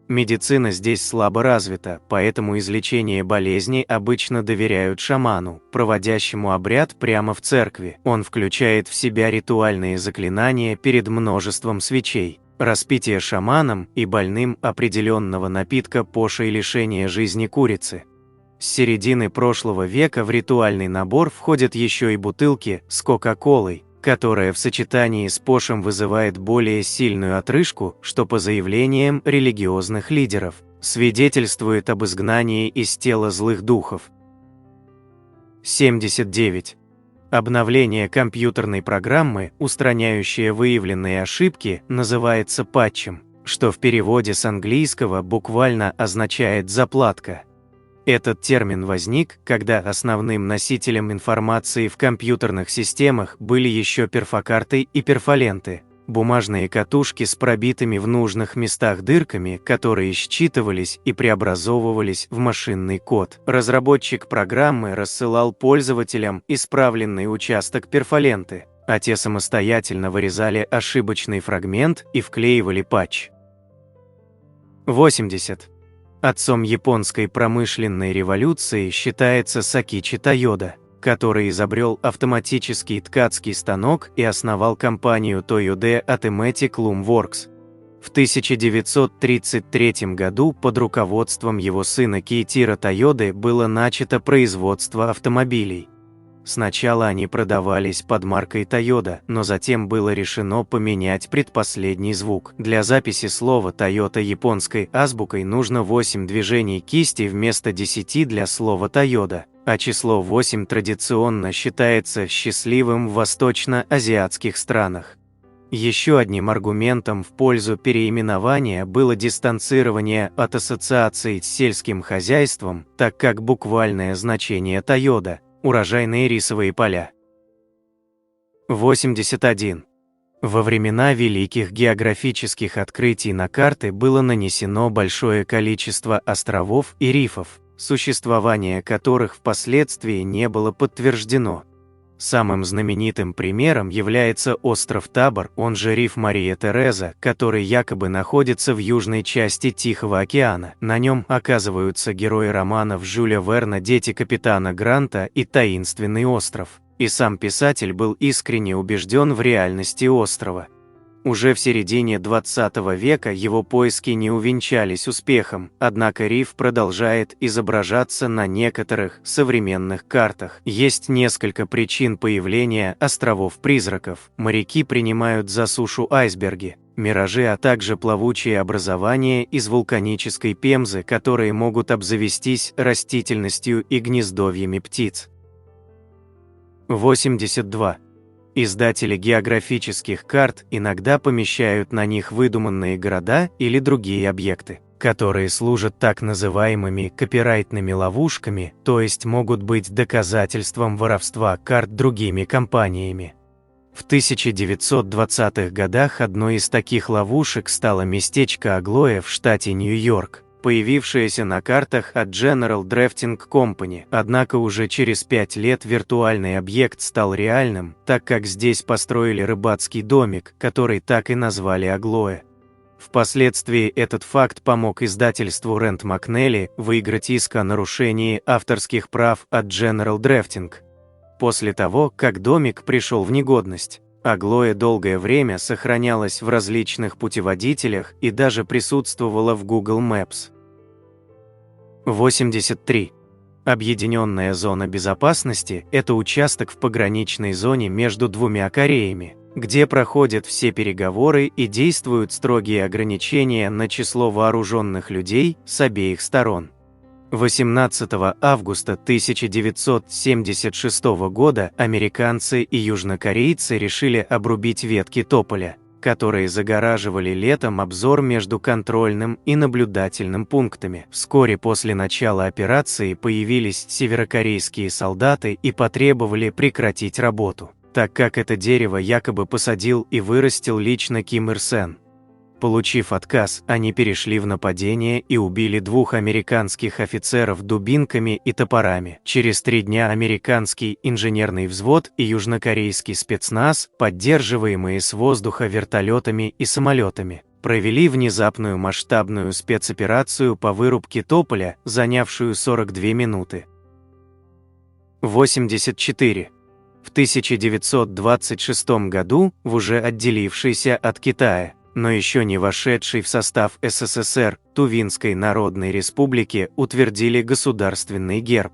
Медицина здесь слабо развита, поэтому излечение болезней обычно доверяют шаману, проводящему обряд прямо в церкви. Он включает в себя ритуальные заклинания перед множеством свечей, распитие шаманом и больным определенного напитка пошей лишения жизни курицы. С середины прошлого века в ритуальный набор входят еще и бутылки с кока-колой, которая в сочетании с пошем вызывает более сильную отрыжку, что по заявлениям религиозных лидеров свидетельствует об изгнании из тела злых духов. 79. Обновление компьютерной программы, устраняющее выявленные ошибки, называется патчем, что в переводе с английского буквально означает «заплатка». Этот термин возник, когда основным носителем информации в компьютерных системах были еще перфокарты и перфоленты, бумажные катушки с пробитыми в нужных местах дырками, которые считывались и преобразовывались в машинный код. Разработчик программы рассылал пользователям исправленный участок перфоленты, а те самостоятельно вырезали ошибочный фрагмент и вклеивали патч. 80. Отцом японской промышленной революции считается Сакичи Тойода, который изобрел автоматический ткацкий станок и основал компанию Toyota Automatic Loom Works. В 1933 году под руководством его сына Кейтиро Тойоды было начато производство автомобилей. Сначала они продавались под маркой Toyota, но затем было решено поменять предпоследний звук. Для записи слова Toyota японской азбукой нужно 8 движений кисти вместо 10 для слова Toyota, а число 8 традиционно считается счастливым в восточно-азиатских странах. Еще одним аргументом в пользу переименования было дистанцирование от ассоциаций с сельским хозяйством, так как буквальное значение Toyota – урожайные рисовые поля. 81. Во времена великих географических открытий на карты было нанесено большое количество островов и рифов, существование которых впоследствии не было подтверждено. Самым знаменитым примером является остров Табор, он же риф Мария Тереза, который якобы находится в южной части Тихого океана. На нем оказываются герои романов Жюля Верна «Дети капитана Гранта» и «Таинственный остров». И сам писатель был искренне убежден в реальности острова. Уже в середине 20 века его поиски не увенчались успехом, однако риф продолжает изображаться на некоторых современных картах. Есть несколько причин появления островов-призраков. Моряки принимают за сушу айсберги, миражи, а также плавучие образования из вулканической пемзы, которые могут обзавестись растительностью и гнездовьями птиц. 82. Издатели географических карт иногда помещают на них выдуманные города или другие объекты, которые служат так называемыми копирайтными ловушками, то есть могут быть доказательством воровства карт другими компаниями. В 1920-х годах одной из таких ловушек стало местечко Аглоя в штате Нью-Йорк, появившееся на картах от General Drafting Company. Однако уже через 5 лет виртуальный объект стал реальным, так как здесь построили рыбацкий домик, который так и назвали Аглоя. Впоследствии этот факт помог издательству Рэнд Макнелли выиграть иск о нарушении авторских прав от General Drafting. После того, как домик пришел в негодность, Аглоя долгое время сохранялась в различных путеводителях и даже присутствовала в Google Maps. 83. Объединенная зона безопасности – это участок в пограничной зоне между двумя Кореями, где проходят все переговоры и действуют строгие ограничения на число вооруженных людей с обеих сторон. 18 августа 1976 года американцы и южнокорейцы решили обрубить ветки тополя, которые загораживали летом обзор между контрольным и наблюдательным пунктами. Вскоре после начала операции появились северокорейские солдаты и потребовали прекратить работу, так как это дерево якобы посадил и вырастил лично Ким Ир Сен. Получив отказ, они перешли в нападение и убили 2 американских офицеров дубинками и топорами. Через 3 дня американский инженерный взвод и южнокорейский спецназ, поддерживаемые с воздуха вертолетами и самолетами, провели внезапную масштабную спецоперацию по вырубке тополя, занявшую 42 минуты. 84. В 1926 году в уже отделившейся от Китая, но еще не вошедшей в состав СССР, Тувинской Народной Республике утвердили государственный герб.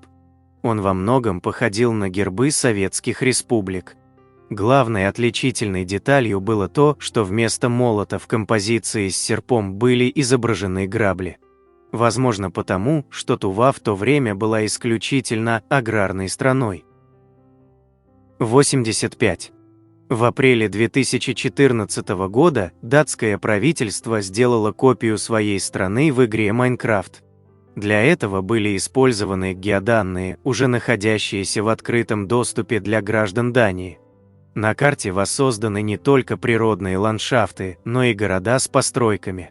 Он во многом походил на гербы советских республик. Главной отличительной деталью было то, что вместо молота в композиции с серпом были изображены грабли. Возможно потому, что Тува в то время была исключительно аграрной страной. 85. В апреле 2014 года датское правительство сделало копию своей страны в игре Майнкрафт. Для этого были использованы геоданные, уже находящиеся в открытом доступе для граждан Дании. На карте воссозданы не только природные ландшафты, но и города с постройками.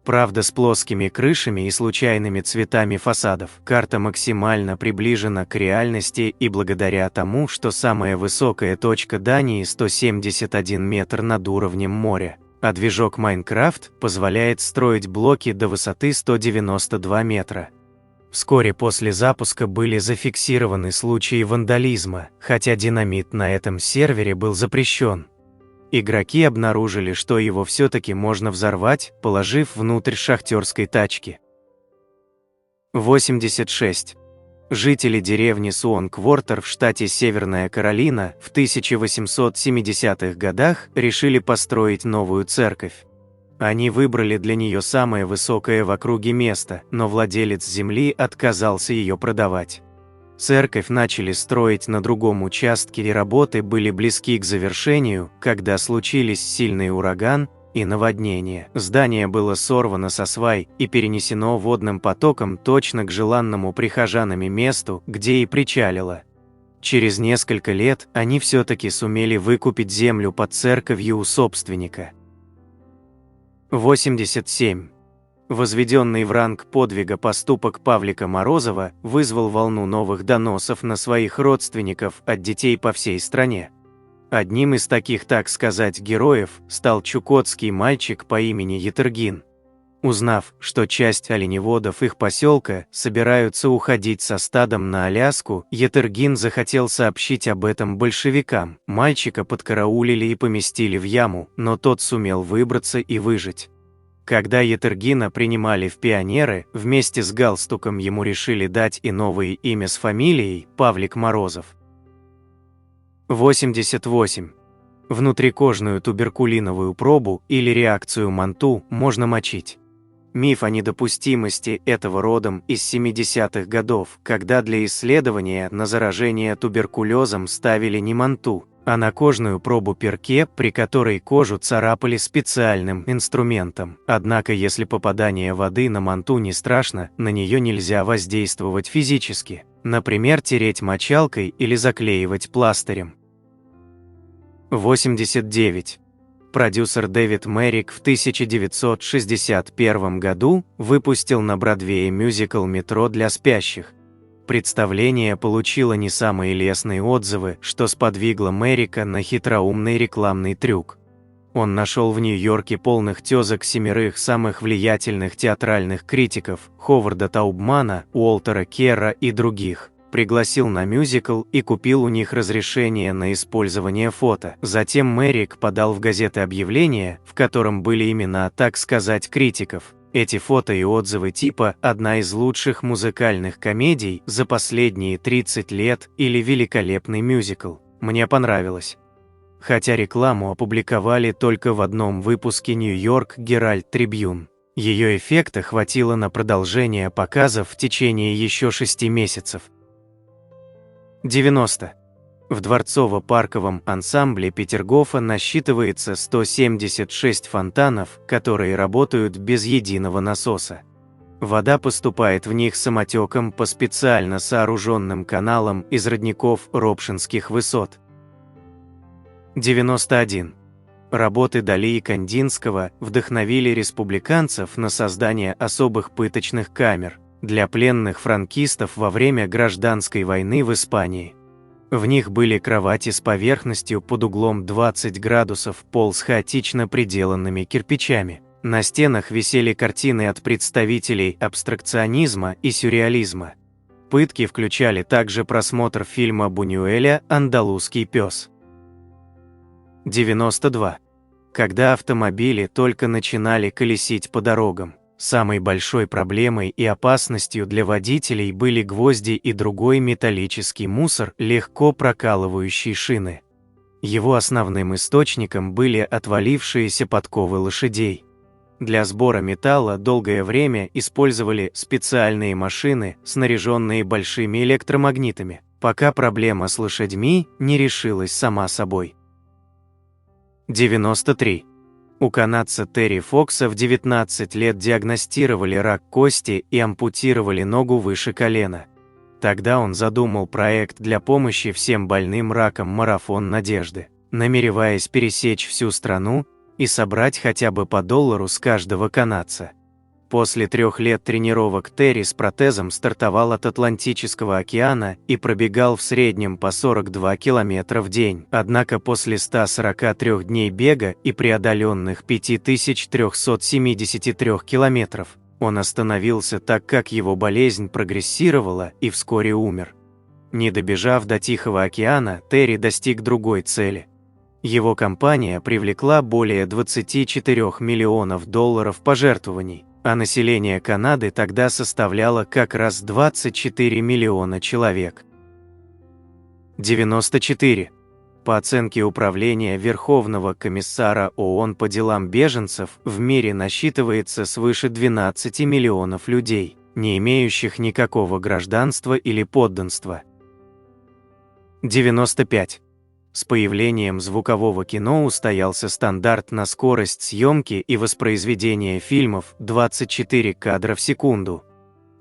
Правда, с плоскими крышами и случайными цветами фасадов. Карта максимально приближена к реальности и благодаря тому, что самая высокая точка Дании 171 метр над уровнем моря, а движок Майнкрафт позволяет строить блоки до высоты 192 метра. Вскоре после запуска были зафиксированы случаи вандализма, хотя динамит на этом сервере был запрещен. Игроки обнаружили, что его все-таки можно взорвать, положив внутрь шахтерской тачки. 86. Жители деревни Суон-Квортер в штате Северная Каролина в 1870-х годах решили построить новую церковь. Они выбрали для нее самое высокое в округе место, но владелец земли отказался ее продавать. Церковь начали строить на другом участке, и работы были близки к завершению, когда случились сильный ураган и наводнение. Здание было сорвано со свай и перенесено водным потоком точно к желанному прихожанами месту, где и причалило. Через несколько лет они все-таки сумели выкупить землю под церковью у собственника. 87. Возведенный в ранг подвига поступок Павлика Морозова вызвал волну новых доносов на своих родственников от детей по всей стране. Одним из таких, так сказать, героев стал чукотский мальчик по имени Етергин. Узнав, что часть оленеводов их поселка собираются уходить со стадом на Аляску, Етергин захотел сообщить об этом большевикам. Мальчика подкараулили и поместили в яму, но тот сумел выбраться и выжить. Когда Етергина принимали в пионеры, вместе с галстуком ему решили дать и новое имя с фамилией – Павлик Морозов. 88. Внутрикожную туберкулиновую пробу или реакцию Манту можно мочить. Миф о недопустимости этого родом из 70-х годов, когда для исследования на заражение туберкулезом ставили не манту, а накожную пробу перке, при которой кожу царапали специальным инструментом. Однако, если попадание воды на манту не страшно, на нее нельзя воздействовать физически. Например, тереть мочалкой или заклеивать пластырем. 89. Продюсер Дэвид Меррик в 1961 году выпустил на Бродвее мюзикл «Метро для спящих». Представление получило не самые лестные отзывы, что сподвигло Меррика на хитроумный рекламный трюк. Он нашел в Нью-Йорке полных тёзок 7 самых влиятельных театральных критиков – Ховарда Таубмана, Уолтера Керра и других. Пригласил на мюзикл и купил у них разрешение на использование фото. Затем Меррик подал в газеты объявление, в котором были имена, так сказать, критиков. Эти фото и отзывы типа «одна из лучших музыкальных комедий за последние 30 лет» или «великолепный мюзикл». Мне понравилось. Хотя рекламу опубликовали только в одном выпуске Нью-Йорк Геральд Трибьюн. Ее эффекта хватило на продолжение показов в течение еще 6 месяцев. 90. В дворцово-парковом ансамбле Петергофа насчитывается 176 фонтанов, которые работают без единого насоса. Вода поступает в них самотеком по специально сооруженным каналам из родников Ропшинских высот. 91. Работы Дали и Кандинского вдохновили республиканцев на создание особых пыточных камер для пленных франкистов во время гражданской войны в Испании. В них были кровати с поверхностью под углом 20 градусов, пол с хаотично приделанными кирпичами. На стенах висели картины от представителей абстракционизма и сюрреализма. Пытки включали также просмотр фильма Бунюэля «Андалузский пес». 92. Когда автомобили только начинали колесить по дорогам, самой большой проблемой и опасностью для водителей были гвозди и другой металлический мусор, легко прокалывающий шины. Его основным источником были отвалившиеся подковы лошадей. Для сбора металла долгое время использовали специальные машины, снаряженные большими электромагнитами, пока проблема с лошадьми не решилась сама собой. 93. У канадца Терри Фокса в 19 лет диагностировали рак кости и ампутировали ногу выше колена. Тогда он задумал проект для помощи всем больным раком «Марафон надежды», намереваясь пересечь всю страну и собрать хотя бы по $1 с каждого канадца. После 3 лет тренировок Терри с протезом стартовал от Атлантического океана и пробегал в среднем по 42 километра в день. Однако после 143 дней бега и преодоленных 5373 километров, он остановился, так как его болезнь прогрессировала и вскоре умер. Не добежав до Тихого океана, Терри достиг другой цели. Его компания привлекла более $24 миллионов пожертвований, а население Канады тогда составляло как раз 24 миллиона человек. 94. По оценке Управления Верховного комиссара ООН по делам беженцев, в мире насчитывается свыше 12 миллионов людей, не имеющих никакого гражданства или подданства. 95. С появлением звукового кино устоялся стандарт на скорость съемки и воспроизведения фильмов 24 кадра в секунду.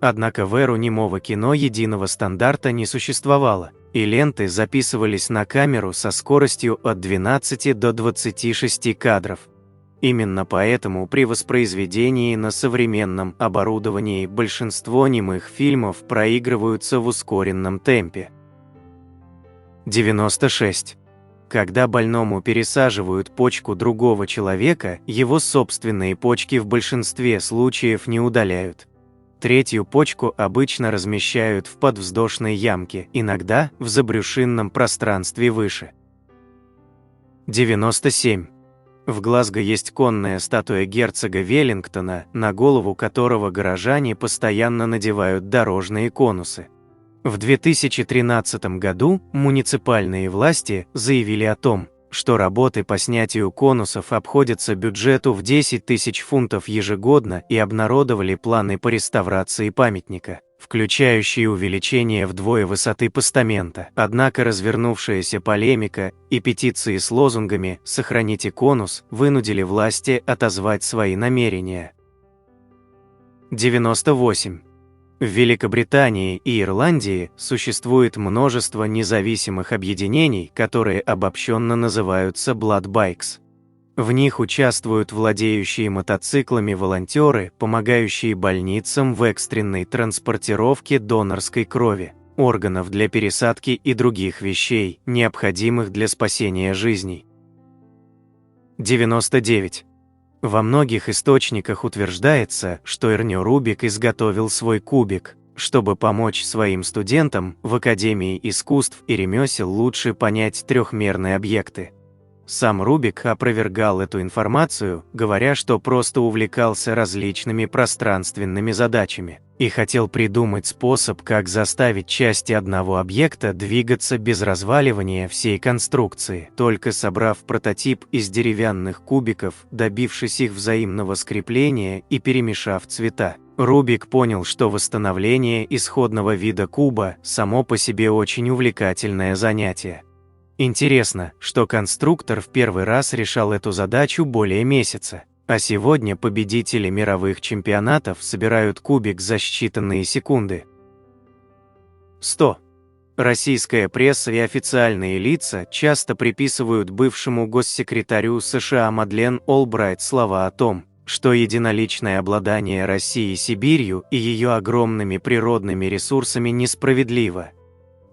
Однако в эру немого кино единого стандарта не существовало, и ленты записывались на камеру со скоростью от 12 до 26 кадров. Именно поэтому при воспроизведении на современном оборудовании большинство немых фильмов проигрываются в ускоренном темпе. 96. Когда больному пересаживают почку другого человека, его собственные почки в большинстве случаев не удаляют. Третью почку обычно размещают в подвздошной ямке, иногда в забрюшинном пространстве выше. 97. В Глазго есть конная статуя герцога Веллингтона, на голову которого горожане постоянно надевают дорожные конусы. В 2013 году муниципальные власти заявили о том, что работы по снятию конусов обходятся бюджету в 10 тысяч фунтов ежегодно, и обнародовали планы по реставрации памятника, включающие увеличение вдвое высоты постамента. Однако развернувшаяся полемика и петиции с лозунгами «Сохраните конус» вынудили власти отозвать свои намерения. 98. В В Великобритании и Ирландии существует множество независимых объединений, которые обобщенно называются Blood Bikes. В них участвуют владеющие мотоциклами волонтеры, помогающие больницам в экстренной транспортировке донорской крови, органов для пересадки и других вещей, необходимых для спасения жизней. 99. Во многих источниках утверждается, что Эрнё Рубик изготовил свой кубик, чтобы помочь своим студентам в Академии искусств и ремесел лучше понять трехмерные объекты. Сам Рубик опровергал эту информацию, говоря, что просто увлекался различными пространственными задачами и хотел придумать способ, как заставить части одного объекта двигаться без разваливания всей конструкции, только собрав прототип из деревянных кубиков, добившись их взаимного скрепления и перемешав цвета. Рубик понял, что восстановление исходного вида куба само по себе очень увлекательное занятие. Интересно, что конструктор в первый раз решал эту задачу более месяца, а сегодня победители мировых чемпионатов собирают кубик за считанные секунды. 100. Российская пресса и официальные лица часто приписывают бывшему госсекретарю США Мадлен Олбрайт слова о том, что единоличное обладание Россией Сибирью и ее огромными природными ресурсами несправедливо.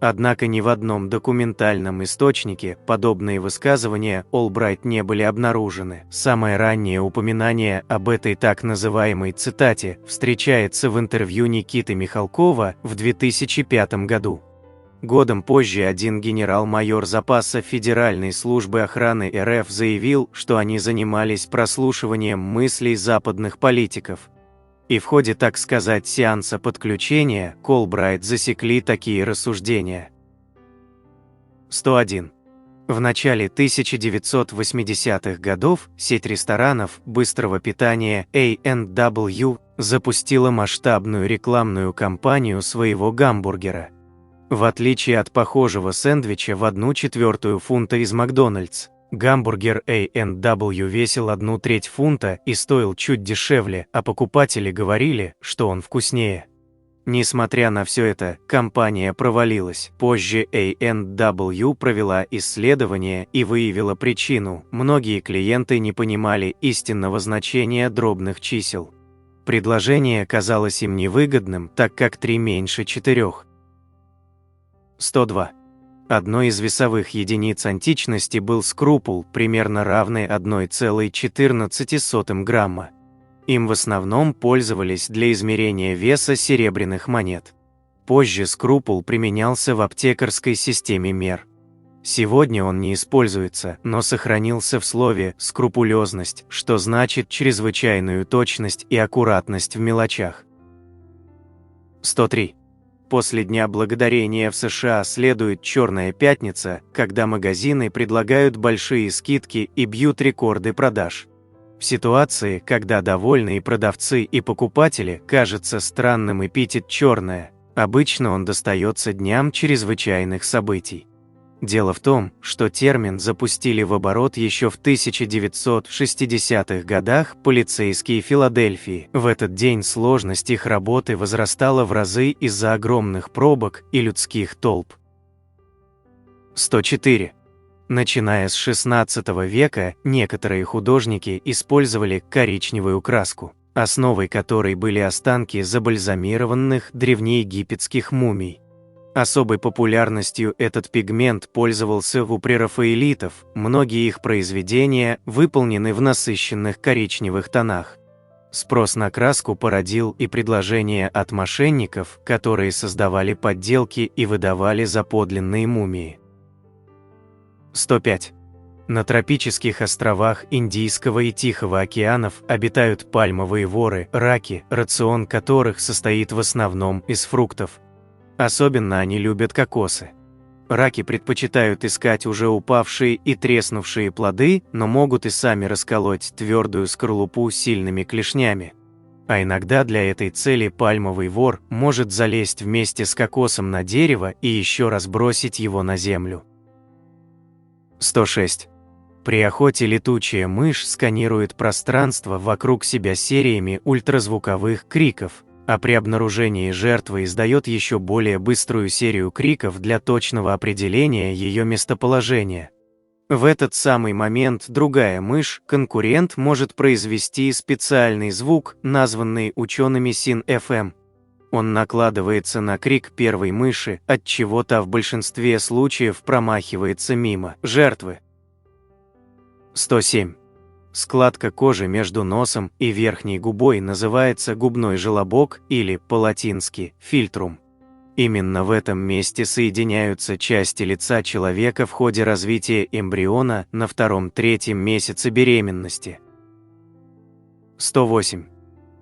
Однако ни в одном документальном источнике подобные высказывания Олбрайт не были обнаружены. Самое раннее упоминание об этой так называемой цитате встречается в интервью Никиты Михалкова в 2005 году. Годом позже один генерал-майор запаса Федеральной службы охраны РФ заявил, что они занимались прослушиванием мыслей западных политиков. И в ходе, так сказать, сеанса подключения к Олбрайт засекли такие рассуждения. 101. В начале 1980-х годов сеть ресторанов быстрого питания A&W запустила масштабную рекламную кампанию своего гамбургера. В отличие от похожего сэндвича в 1/4 фунта из Макдональдс, гамбургер A&W весил 1/3 фунта и стоил чуть дешевле, а покупатели говорили, что он вкуснее. Несмотря на все это, компания провалилась. Позже A&W провела исследование и выявила причину. Многие клиенты не понимали истинного значения дробных чисел. Предложение казалось им невыгодным, так как 3 меньше 4. 102. Одной из весовых единиц античности был скрупул, примерно равный 1,14 грамма. Им в основном пользовались для измерения веса серебряных монет. Позже скрупул применялся в аптекарской системе мер. Сегодня он не используется, но сохранился в слове «скрупулезность», что значит чрезвычайную точность и аккуратность в мелочах. 103. После Дня Благодарения в США следует Черная пятница, когда магазины предлагают большие скидки и бьют рекорды продаж. В ситуации, когда довольные продавцы и покупатели, кажется странным эпитет «черная», обычно он достается дням чрезвычайных событий. Дело в том, что термин запустили в оборот еще в 1960-х годах полицейские Филадельфии. В этот день сложность их работы возрастала в разы из-за огромных пробок и людских толп. 104. Начиная с XVI века, некоторые художники использовали коричневую краску, основой которой были останки забальзамированных древнеегипетских мумий. Особой популярностью этот пигмент пользовался у прерафаэлитов, многие их произведения выполнены в насыщенных коричневых тонах. Спрос на краску породил и предложение от мошенников, которые создавали подделки и выдавали за подлинные мумии. 105. На тропических островах Индийского и Тихого океанов обитают пальмовые воры, раки, рацион которых состоит в основном из фруктов. Особенно они любят кокосы. Раки предпочитают искать уже упавшие и треснувшие плоды, но могут и сами расколоть твердую скорлупу сильными клешнями. А иногда для этой цели пальмовый вор может залезть вместе с кокосом на дерево и еще раз бросить его на землю. 106. При охоте летучая мышь сканирует пространство вокруг себя сериями ультразвуковых криков, а при обнаружении жертвы издает еще более быструю серию криков для точного определения ее местоположения. В этот самый момент другая мышь, конкурент, может произвести специальный звук, названный учеными SYN-FM. Он накладывается на крик первой мыши, отчего та в большинстве случаев промахивается мимо жертвы. 107. Складка кожи между носом и верхней губой называется губной желобок или, по-латински, фильтрум. Именно в этом месте соединяются части лица человека в ходе развития эмбриона на 2-3 месяце беременности. 108.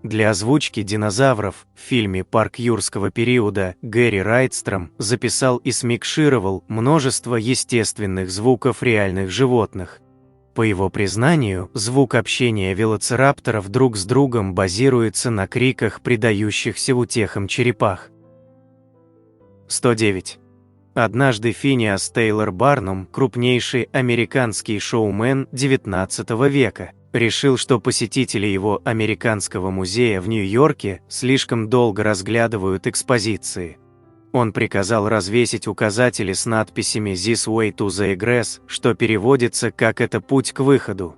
Для озвучки динозавров в фильме «Парк юрского периода» Гэри Райтстром записал и смикшировал множество естественных звуков реальных животных. По его признанию, звук общения велоцирапторов друг с другом базируется на криках, придающихся утехам черепах. 109. Однажды Финиас Тейлор Барнум, крупнейший американский шоумен XIX века, решил, что посетители его американского музея в Нью-Йорке слишком долго разглядывают экспозиции. Он приказал развесить указатели с надписями «This way to the egress», что переводится как «это путь к выходу».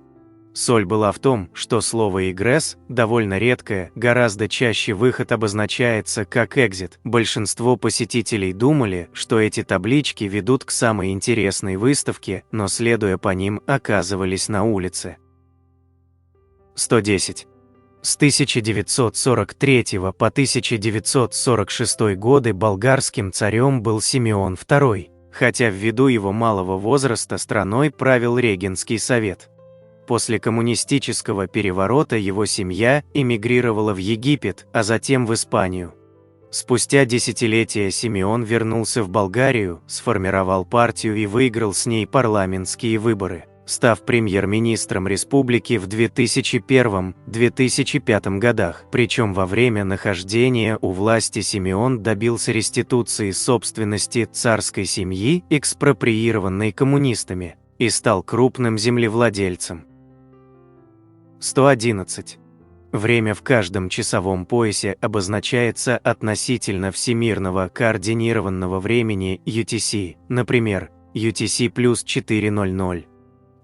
Соль была в том, что слово «egress» довольно редкое, гораздо чаще выход обозначается как «exit». Большинство посетителей думали, что эти таблички ведут к самой интересной выставке, но, следуя по ним, оказывались на улице. 110. С 1943 по 1946 годы болгарским царем был Симеон II, хотя ввиду его малого возраста страной правил Регенский совет. После коммунистического переворота его семья эмигрировала в Египет, а затем в Испанию. Спустя десятилетия Симеон вернулся в Болгарию, сформировал партию и выиграл с ней парламентские выборы, став премьер-министром республики в 2001-2005 годах. Причем во время нахождения у власти Симеон добился реституции собственности царской семьи, экспроприированной коммунистами, и стал крупным землевладельцем. 111. Время в каждом часовом поясе обозначается относительно всемирного координированного времени UTC, например, UTC плюс 4:00.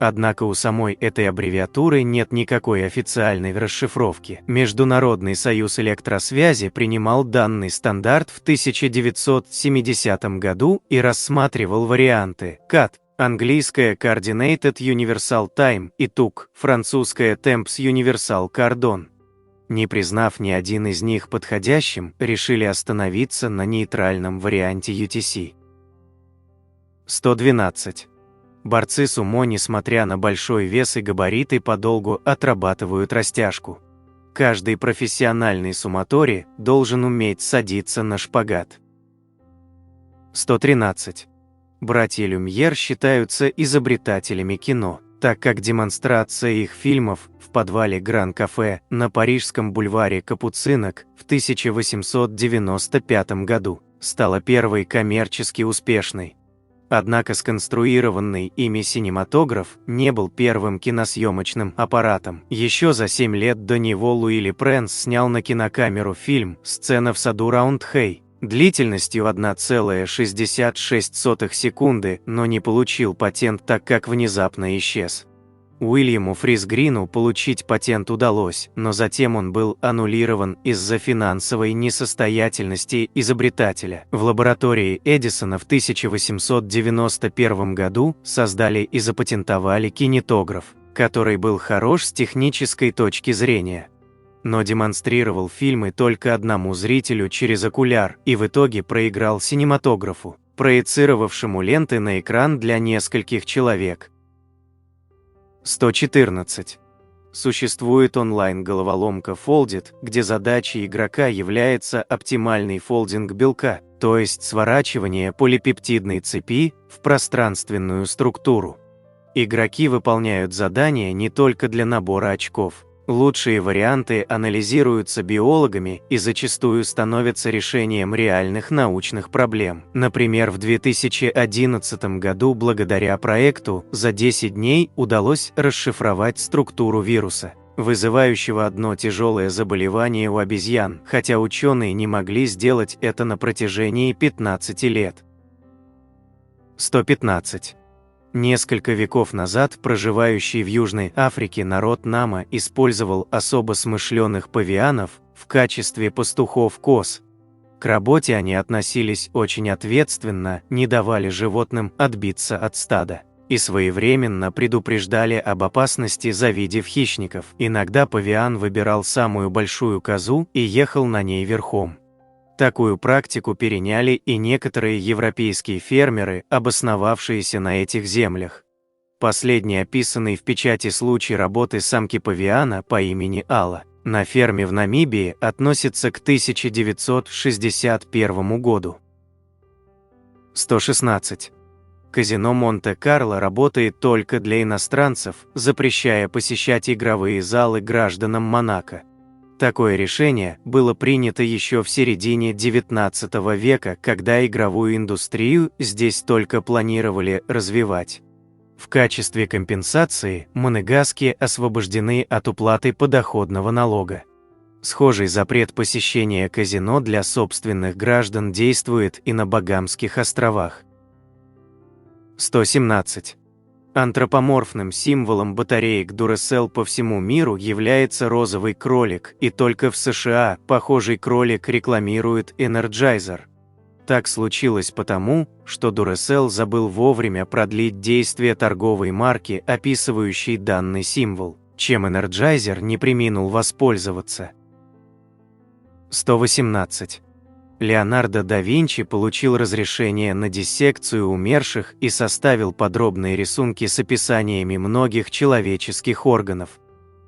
Однако у самой этой аббревиатуры нет никакой официальной расшифровки. Международный союз электросвязи принимал данный стандарт в 1970 году и рассматривал варианты CAT, английская Coordinated Universal Time, и TUC, французская Temps Universal Cardon. Не признав ни один из них подходящим, решили остановиться на нейтральном варианте UTC. 112. Борцы сумо, несмотря на большой вес и габариты, подолгу отрабатывают растяжку. Каждый профессиональный суматори должен уметь садиться на шпагат. 113. Братья Люмьер считаются изобретателями кино, так как демонстрация их фильмов в подвале Гран-кафе на парижском бульваре Капуцинок в 1895 году стала первой коммерчески успешной. Однако сконструированный ими кинематограф не был первым киносъемочным аппаратом. Еще за 7 лет до него Луи Пренс снял на кинокамеру фильм «Сцена в саду Раундхей» длительностью 1,66 секунды, но не получил патент, так как внезапно исчез. Уильяму Фрис-Грину получить патент удалось, но затем он был аннулирован из-за финансовой несостоятельности изобретателя. В лаборатории Эдисона в 1891 году создали и запатентовали кинетограф, который был хорош с технической точки зрения, но демонстрировал фильмы только одному зрителю через окуляр и в итоге проиграл кинематографу, проецировавшему ленты на экран для нескольких человек. 114. Существует онлайн-головоломка Foldit, где задачей игрока является оптимальный фолдинг белка, то есть сворачивание полипептидной цепи в пространственную структуру. Игроки выполняют задания не только для набора очков. Лучшие варианты анализируются биологами и зачастую становятся решением реальных научных проблем. Например, в 2011 году благодаря проекту за 10 дней удалось расшифровать структуру вируса. вызывающего одно тяжелое заболевание у обезьян, хотя ученые не могли сделать это на протяжении 15 лет. 115. Несколько веков назад проживающий в Южной Африке народ Нама использовал особо смышленых павианов в качестве пастухов-коз. К работе они относились очень ответственно, не давали животным отбиться от стада и своевременно предупреждали об опасности, завидев хищников. Иногда павиан выбирал самую большую козу и ехал на ней верхом. Такую практику переняли и некоторые европейские фермеры, обосновавшиеся на этих землях. Последний описанный в печати случай работы самки павиана по имени Алла на ферме в Намибии относится к 1961 году. 116. Казино Монте-Карло работает только для иностранцев, запрещая посещать игровые залы гражданам Монако. Такое решение было принято еще в середине XIX века, когда игровую индустрию здесь только планировали развивать. В качестве компенсации монегаски освобождены от уплаты подоходного налога. Схожий запрет посещения казино для собственных граждан действует и на Багамских островах. 117. Антропоморфным символом батареек Duracell по всему миру является розовый кролик, и только в США похожий кролик рекламирует Energizer. Так случилось потому, что Duracell забыл вовремя продлить действие торговой марки, описывающей данный символ, чем Energizer не преминул воспользоваться. 118. Леонардо да Винчи получил разрешение на диссекцию умерших и составил подробные рисунки с описаниями многих человеческих органов.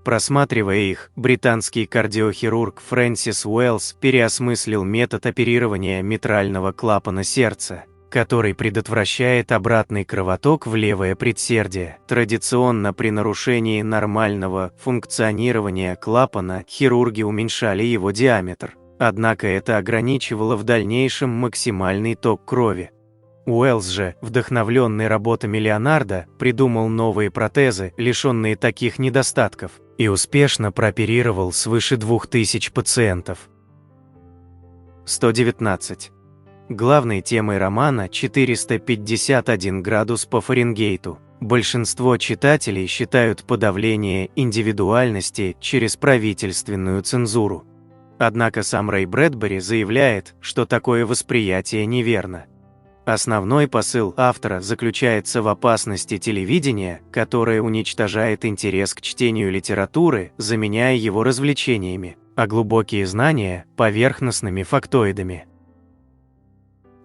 Просматривая их, британский кардиохирург Фрэнсис Уэллс переосмыслил метод оперирования митрального клапана сердца, который предотвращает обратный кровоток в левое предсердие. Традиционно при нарушении нормального функционирования клапана хирурги уменьшали его диаметр. Однако это ограничивало в дальнейшем максимальный ток крови. Уэллс же, вдохновленный работами Леонардо, придумал новые протезы, лишенные таких недостатков, и успешно прооперировал свыше 2000 пациентов. 119. Главной темой романа 451 градус по Фаренгейту. Большинство читателей считают подавление индивидуальности через правительственную цензуру. Однако сам Рэй Брэдбери заявляет, что такое восприятие неверно. Основной посыл автора заключается в опасности телевидения, которое уничтожает интерес к чтению литературы, заменяя его развлечениями, а глубокие знания – поверхностными фактоидами.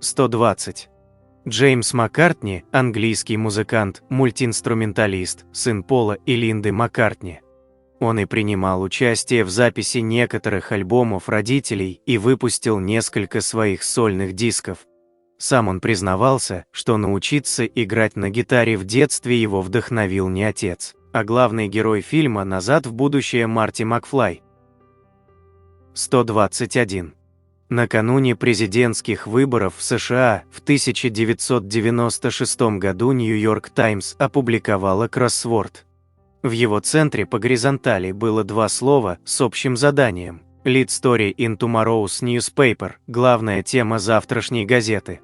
120. Джеймс Маккартни, английский музыкант, мультиинструменталист, сын Пола и Линды Маккартни. Он и принимал участие в записи некоторых альбомов родителей и выпустил несколько своих сольных дисков. Сам он признавался, что научиться играть на гитаре в детстве его вдохновил не отец, а главный герой фильма «Назад в будущее» Марти Макфлай. 121. Накануне президентских выборов в США в 1996 году Нью-Йорк Таймс опубликовала кроссворд. В его центре по горизонтали было два слова с общим заданием. Lead story in tomorrow's newspaper – главная тема завтрашней газеты.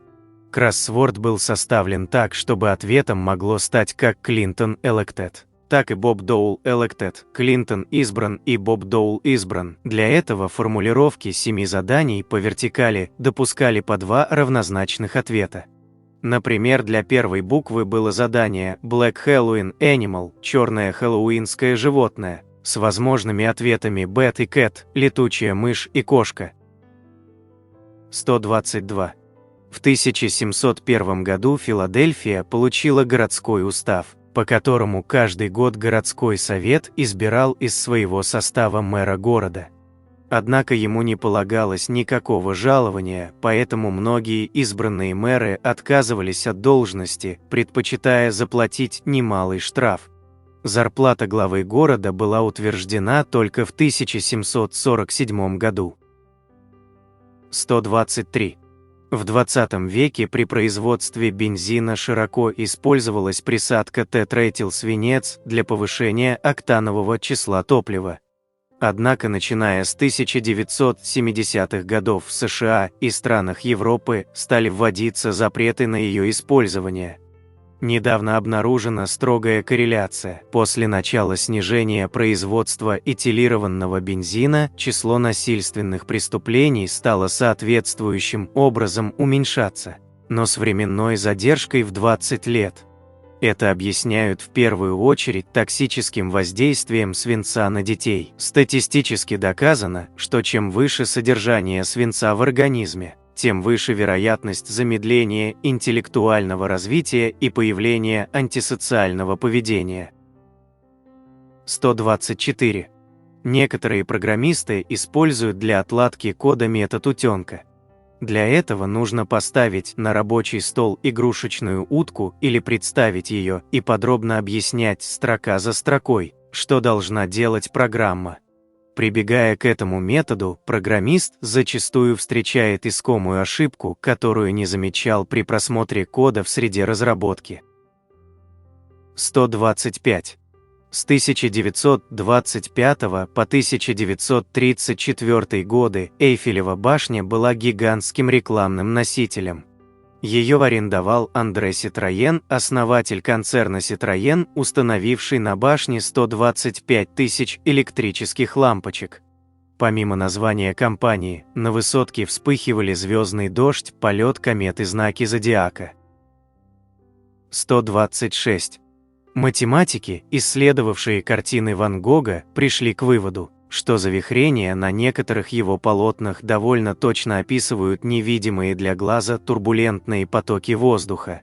Кроссворд был составлен так, чтобы ответом могло стать как Клинтон elected, так и Боб Доул elected, Клинтон избран и Боб Доул избран. Для этого формулировки 7 заданий по вертикали допускали по 2 равнозначных ответа. Например, для первой буквы было задание Black Halloween Animal – черное хэллоуинское животное, с возможными ответами Bat и Cat – летучая мышь и кошка. 122. В 1701 году Филадельфия получила городской устав, по которому каждый год городской совет избирал из своего состава мэра города. Однако ему не полагалось никакого жалования, поэтому многие избранные мэры отказывались от должности, предпочитая заплатить немалый штраф. Зарплата главы города была утверждена только в 1747 году. 123. В 20 веке при производстве бензина широко использовалась присадка тетраэтилсвинец для повышения октанового числа топлива. Однако, начиная с 1970-х годов в США и странах Европы стали вводиться запреты на ее использование. Недавно обнаружена строгая корреляция. После начала снижения производства этилированного бензина число насильственных преступлений стало соответствующим образом уменьшаться, но с временной задержкой в 20 лет. Это объясняют в первую очередь токсическим воздействием свинца на детей. Статистически доказано, что чем выше содержание свинца в организме, тем выше вероятность замедления интеллектуального развития и появления антисоциального поведения. 124. Некоторые программисты используют для отладки кода метод утенка. Для этого нужно поставить на рабочий стол игрушечную утку или представить ее и подробно объяснять строка за строкой, что должна делать программа. Прибегая к этому методу, программист зачастую встречает искомую ошибку, которую не замечал при просмотре кода в среде разработки. 125. С 1925 по 1934 годы Эйфелева башня была гигантским рекламным носителем. Ее арендовал Андре Ситроен, основатель концерна Citroën, установивший на башне 125 тысяч электрических лампочек. Помимо названия компании, на высотке вспыхивали звездный дождь, полет комет и знаки зодиака. 126. Математики, исследовавшие картины Ван Гога, пришли к выводу, что завихрения на некоторых его полотнах довольно точно описывают невидимые для глаза турбулентные потоки воздуха.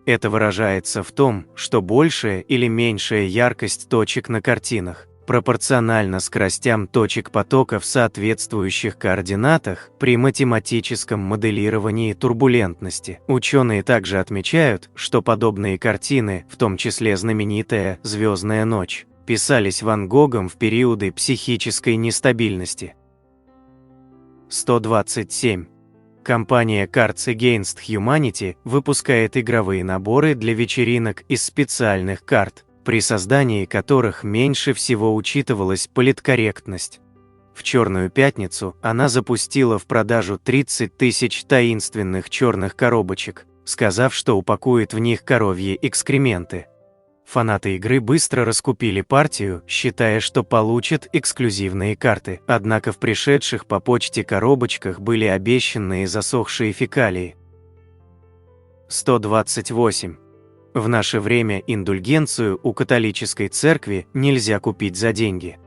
Это выражается в том, что большая или меньшая яркость точек на картинах пропорциональна скоростям точек потока в соответствующих координатах при математическом моделировании турбулентности. Ученые также отмечают, что подобные картины, в том числе знаменитая «Звездная ночь», писались Ван Гогом в периоды психической нестабильности. 127. Компания Cards Against Humanity выпускает игровые наборы для вечеринок из специальных карт, при создании которых меньше всего учитывалась политкорректность. В Черную пятницу она запустила в продажу 30 тысяч таинственных черных коробочек, сказав, что упакует в них коровьи экскременты. Фанаты игры быстро раскупили партию, считая, что получат эксклюзивные карты, однако в пришедших по почте коробочках были обещанные засохшие фекалии. 128. В наше время индульгенцию у католической церкви нельзя купить за деньги.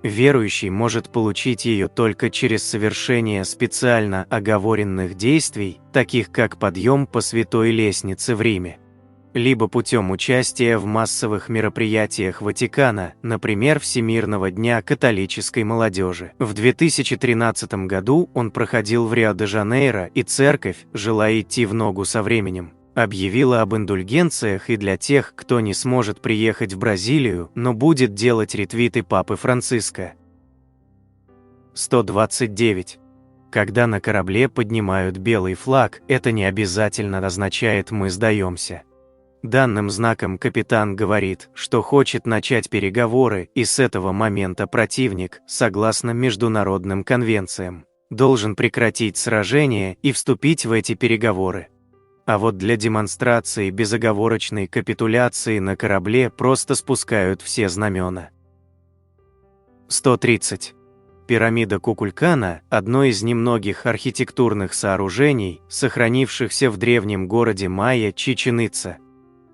Верующий может получить ее только через совершение специально оговоренных действий, таких как подъем по святой лестнице в Риме, либо путем участия в массовых мероприятиях Ватикана, например, Всемирного дня католической молодежи. В 2013 году он проходил в Рио-де-Жанейро, и церковь, желая идти в ногу со временем, объявила об индульгенциях и для тех, кто не сможет приехать в Бразилию, но будет делать ретвиты Папы Франциска. 129. Когда на корабле поднимают белый флаг, это не обязательно означает «мы сдаемся». Данным знаком капитан говорит, что хочет начать переговоры, и с этого момента противник, согласно международным конвенциям, должен прекратить сражение и вступить в эти переговоры. А вот для демонстрации безоговорочной капитуляции на корабле просто спускают все знамена. 130. Пирамида Кукулькана – одно из немногих архитектурных сооружений, сохранившихся в древнем городе майя Чичен-Ица.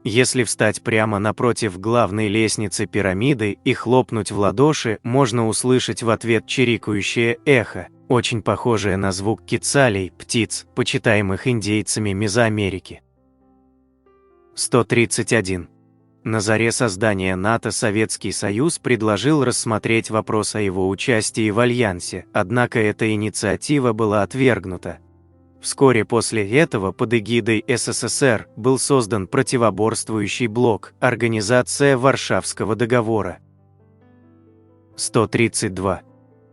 Если встать прямо напротив главной лестницы пирамиды и хлопнуть в ладоши, можно услышать в ответ чирикающее эхо, очень похожее на звук кицалей, птиц, почитаемых индейцами Мезоамерики. 131. На заре создания НАТО Советский Союз предложил рассмотреть вопрос о его участии в Альянсе, однако эта инициатива была отвергнута. Вскоре после этого под эгидой СССР был создан противоборствующий блок «Организация Варшавского договора». 132.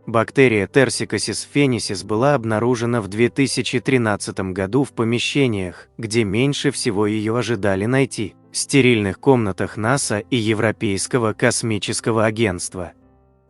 Бактерия Tersicosis phoenicis была обнаружена в 2013 году в помещениях, где меньше всего ее ожидали найти – стерильных комнатах НАСА и Европейского космического агентства.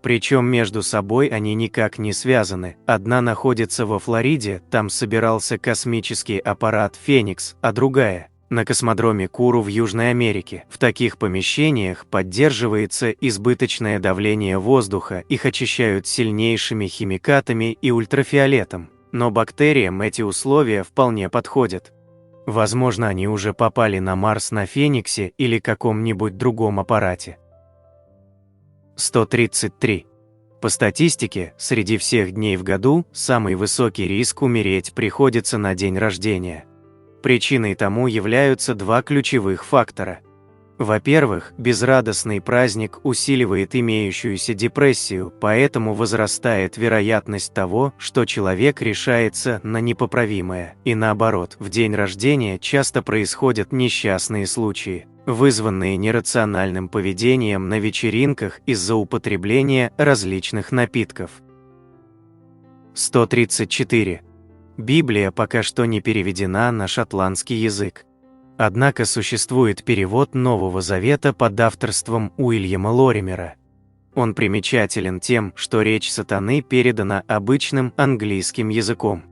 Причем между собой они никак не связаны. Одна находится во Флориде, там собирался космический аппарат «Феникс», а другая – на космодроме Куру в Южной Америке. В таких помещениях поддерживается избыточное давление воздуха, их очищают сильнейшими химикатами и ультрафиолетом. Но бактериям эти условия вполне подходят. Возможно, они уже попали на Марс на «Фениксе» или каком-нибудь другом аппарате. 133. По статистике, среди всех дней в году самый высокий риск умереть приходится на день рождения. Причиной тому являются два ключевых фактора. Во-первых, безрадостный праздник усиливает имеющуюся депрессию, поэтому возрастает вероятность того, что человек решается на непоправимое. И наоборот, в день рождения часто происходят несчастные случаи, вызванные нерациональным поведением на вечеринках из-за употребления различных напитков. 134. Библия пока что не переведена на шотландский язык. Однако существует перевод Нового Завета под авторством Уильяма Лоримера. Он примечателен тем, что речь сатаны передана обычным английским языком.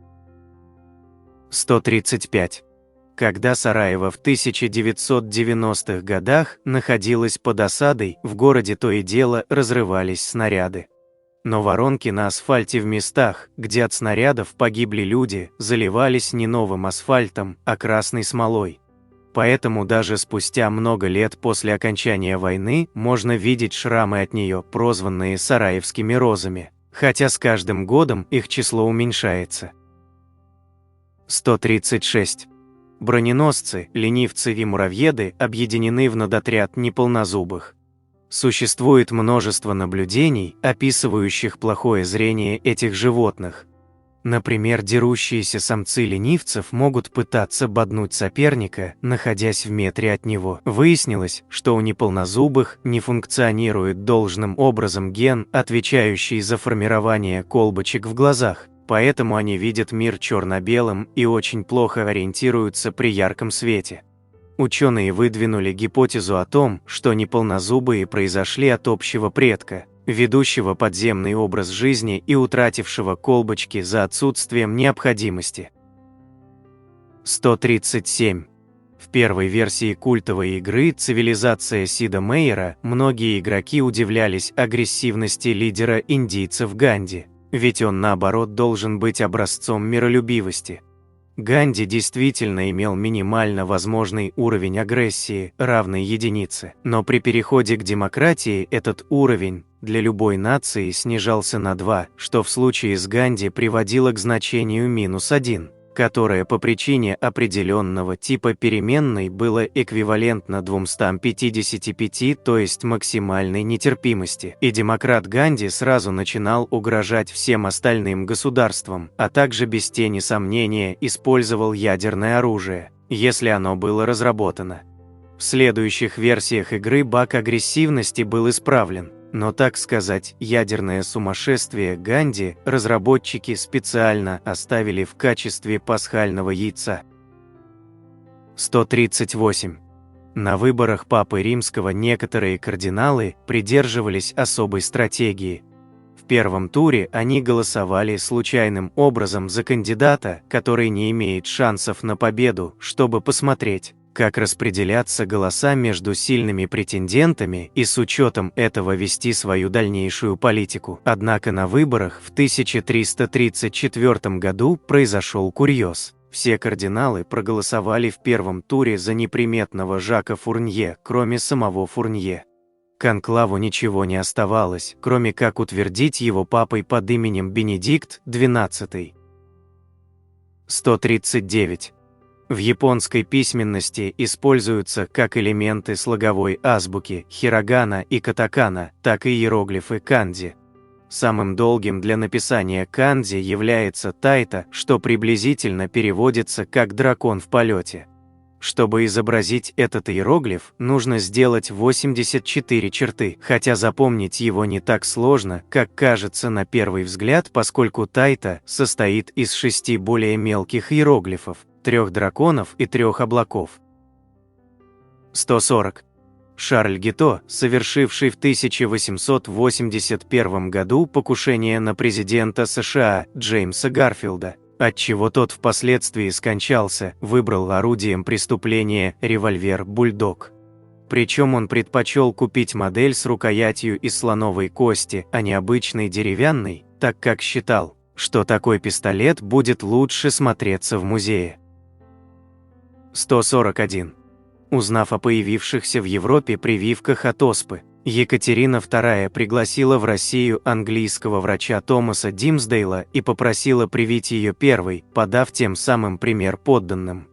135. Когда Сараево в 1990-х годах находилось под осадой, в городе то и дело разрывались снаряды. Но воронки на асфальте в местах, где от снарядов погибли люди, заливались не новым асфальтом, а красной смолой. Поэтому даже спустя много лет после окончания войны можно видеть шрамы от нее, прозванные сараевскими розами, хотя с каждым годом их число уменьшается. 136. Броненосцы, ленивцы и муравьеды объединены в надотряд неполнозубых. Существует множество наблюдений, описывающих плохое зрение этих животных. Например, дерущиеся самцы ленивцев могут пытаться боднуть соперника, находясь в метре от него. Выяснилось, что у неполнозубых не функционирует должным образом ген, отвечающий за формирование колбочек в глазах, поэтому они видят мир черно-белым и очень плохо ориентируются при ярком свете. Ученые выдвинули гипотезу о том, что неполнозубые произошли от общего предка, ведущего подземный образ жизни и утратившего колбочки за отсутствием необходимости. 137. В первой версии культовой игры «Цивилизация» Сида Мейера многие игроки удивлялись агрессивности лидера индийцев Ганди, ведь он, наоборот, должен быть образцом миролюбивости. Ганди действительно имел минимально возможный уровень агрессии, равный единице, но при переходе к демократии этот уровень для любой нации снижался на 2, что в случае с Ганди приводило к значению -1, которое по причине определенного типа переменной было эквивалентно 255, то есть максимальной нетерпимости. И демократ Ганди сразу начинал угрожать всем остальным государствам, а также без тени сомнения использовал ядерное оружие, если оно было разработано. В следующих версиях игры баг агрессивности был исправлен. Но, так сказать, ядерное сумасшествие Ганди разработчики специально оставили в качестве пасхального яйца. 138. На выборах Папы Римского некоторые кардиналы придерживались особой стратегии. В первом туре они голосовали случайным образом за кандидата, который не имеет шансов на победу, чтобы посмотреть, как распределяться голоса между сильными претендентами и с учетом этого вести свою дальнейшую политику. Однако на выборах в 1334 году произошел курьез. Все кардиналы проголосовали в первом туре за неприметного Жака Фурнье, кроме самого Фурнье. Конклаву ничего не оставалось, кроме как утвердить его папой под именем Бенедикт XII. 139. В японской письменности используются как элементы слоговой азбуки хирогана и катакана, так и иероглифы канзи. Самым долгим для написания канзи является тайта, что приблизительно переводится как «дракон в полете». Чтобы изобразить этот иероглиф, нужно сделать 84 черты, хотя запомнить его не так сложно, как кажется на первый взгляд, поскольку тайта состоит из 6 более мелких иероглифов, 3 драконов и 3 облаков. 140. Шарль Гито, совершивший в 1881 году покушение на президента США Джеймса Гарфилда, отчего тот впоследствии скончался, выбрал орудием преступления револьвер «Бульдог». Причем он предпочел купить модель с рукоятью из слоновой кости, а не обычной деревянной, так как считал, что такой пистолет будет лучше смотреться в музее. 141. Узнав о появившихся в Европе прививках от оспы, Екатерина II пригласила в Россию английского врача Томаса Димсдейла и попросила привить ее первой, подав тем самым пример подданным.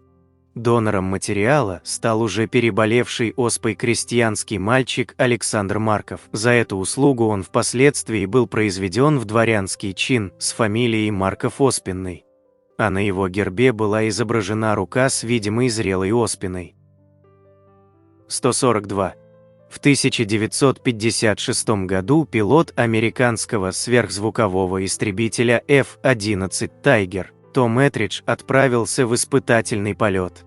Донором материала стал уже переболевший оспой крестьянский мальчик Александр Марков. За эту услугу он впоследствии был произведен в дворянский чин с фамилией Марков-Оспенный, а на его гербе была изображена рука с видимой зрелой оспиной. 142. В 1956 году пилот американского сверхзвукового истребителя F-11 «Тайгер» Том Этридж отправился в испытательный полет.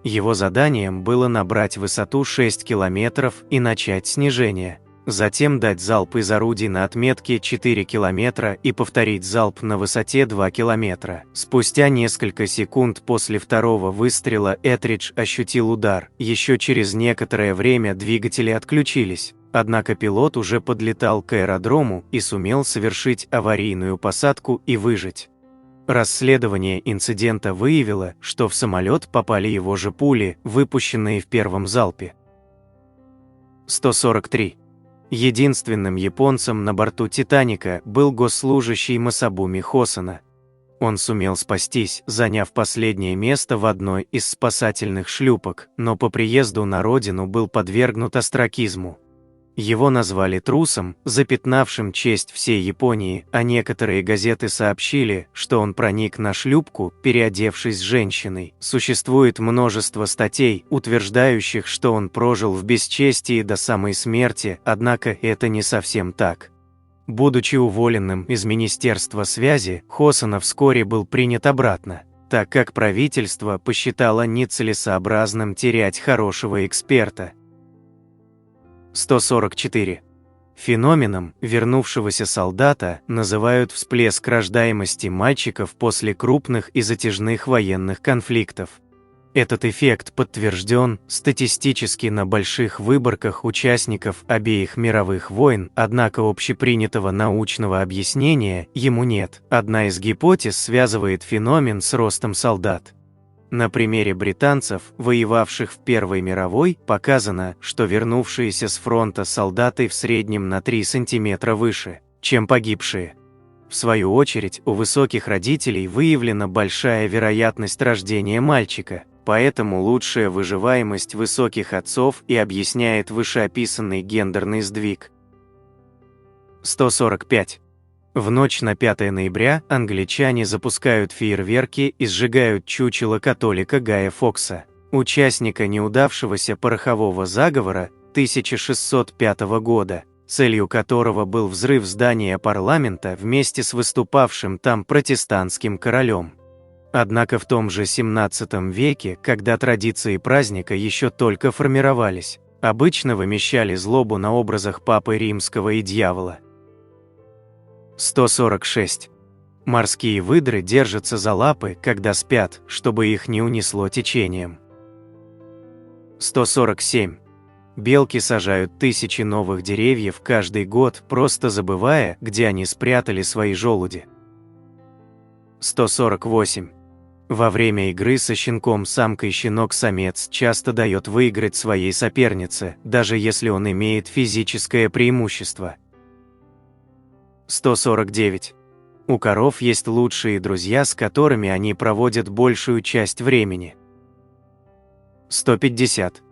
Его заданием было набрать высоту 6 километров и начать снижение. Затем дать залп из орудий на отметке 4 километра и повторить залп на высоте 2 километра. Спустя несколько секунд после второго выстрела Этридж ощутил удар. Еще через некоторое время двигатели отключились, однако пилот уже подлетал к аэродрому и сумел совершить аварийную посадку и выжить. Расследование инцидента выявило, что в самолет попали его же пули, выпущенные в первом залпе. 143. Единственным японцем на борту «Титаника» был госслужащий Масабуми Хосана. Он сумел спастись, заняв последнее место в одной из спасательных шлюпок, но по приезду на родину был подвергнут остракизму. Его назвали трусом, запятнавшим честь всей Японии, а некоторые газеты сообщили, что он проник на шлюпку, переодевшись женщиной. Существует множество статей, утверждающих, что он прожил в бесчестии до самой смерти, однако это не совсем так. Будучи уволенным из Министерства связи, Хосана вскоре был принят обратно, так как правительство посчитало нецелесообразным терять хорошего эксперта. 144. Феноменом вернувшегося солдата называют всплеск рождаемости мальчиков после крупных и затяжных военных конфликтов. Этот эффект подтвержден статистически на больших выборках участников обеих мировых войн, однако общепринятого научного объяснения ему нет. Одна из гипотез связывает феномен с ростом солдат. На примере британцев, воевавших в Первой мировой, показано, что вернувшиеся с фронта солдаты в среднем на 3 сантиметра выше, чем погибшие. В свою очередь, у высоких родителей выявлена большая вероятность рождения мальчика, поэтому лучшая выживаемость высоких отцов и объясняет вышеописанный гендерный сдвиг. 145. В ночь на 5 ноября англичане запускают фейерверки и сжигают чучело католика Гая Фокса, участника неудавшегося порохового заговора 1605 года, целью которого был взрыв здания парламента вместе с выступавшим там протестантским королем. Однако в том же 17 веке, когда традиции праздника еще только формировались, обычно вымещали злобу на образах Папы Римского и дьявола. 146. Морские выдры держатся за лапы, когда спят, чтобы их не унесло течением. 147. Белки сажают тысячи новых деревьев каждый год, просто забывая, где они спрятали свои желуди. 148. Во время игры со щенком-самкой щенок-самец часто дает выиграть своей сопернице, даже если он имеет физическое преимущество. 149. У коров есть лучшие друзья, с которыми они проводят большую часть времени. 150.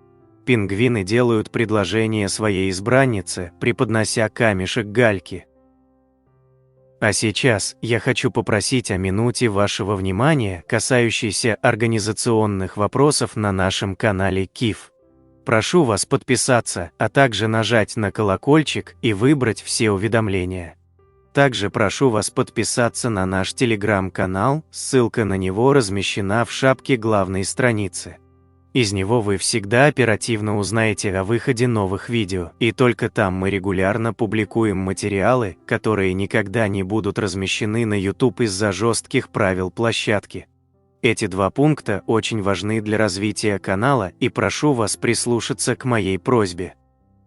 Пингвины делают предложение своей избраннице, преподнося камешек гальки. А сейчас я хочу попросить о минуте вашего внимания, касающейся организационных вопросов на нашем канале КИФ. Прошу вас подписаться, а также нажать на колокольчик и выбрать все уведомления. Также прошу вас подписаться на наш телеграм-канал, ссылка на него размещена в шапке главной страницы. Из него вы всегда оперативно узнаете о выходе новых видео, и только там мы регулярно публикуем материалы, которые никогда не будут размещены на YouTube из-за жестких правил площадки. Эти два пункта очень важны для развития канала, и прошу вас прислушаться к моей просьбе.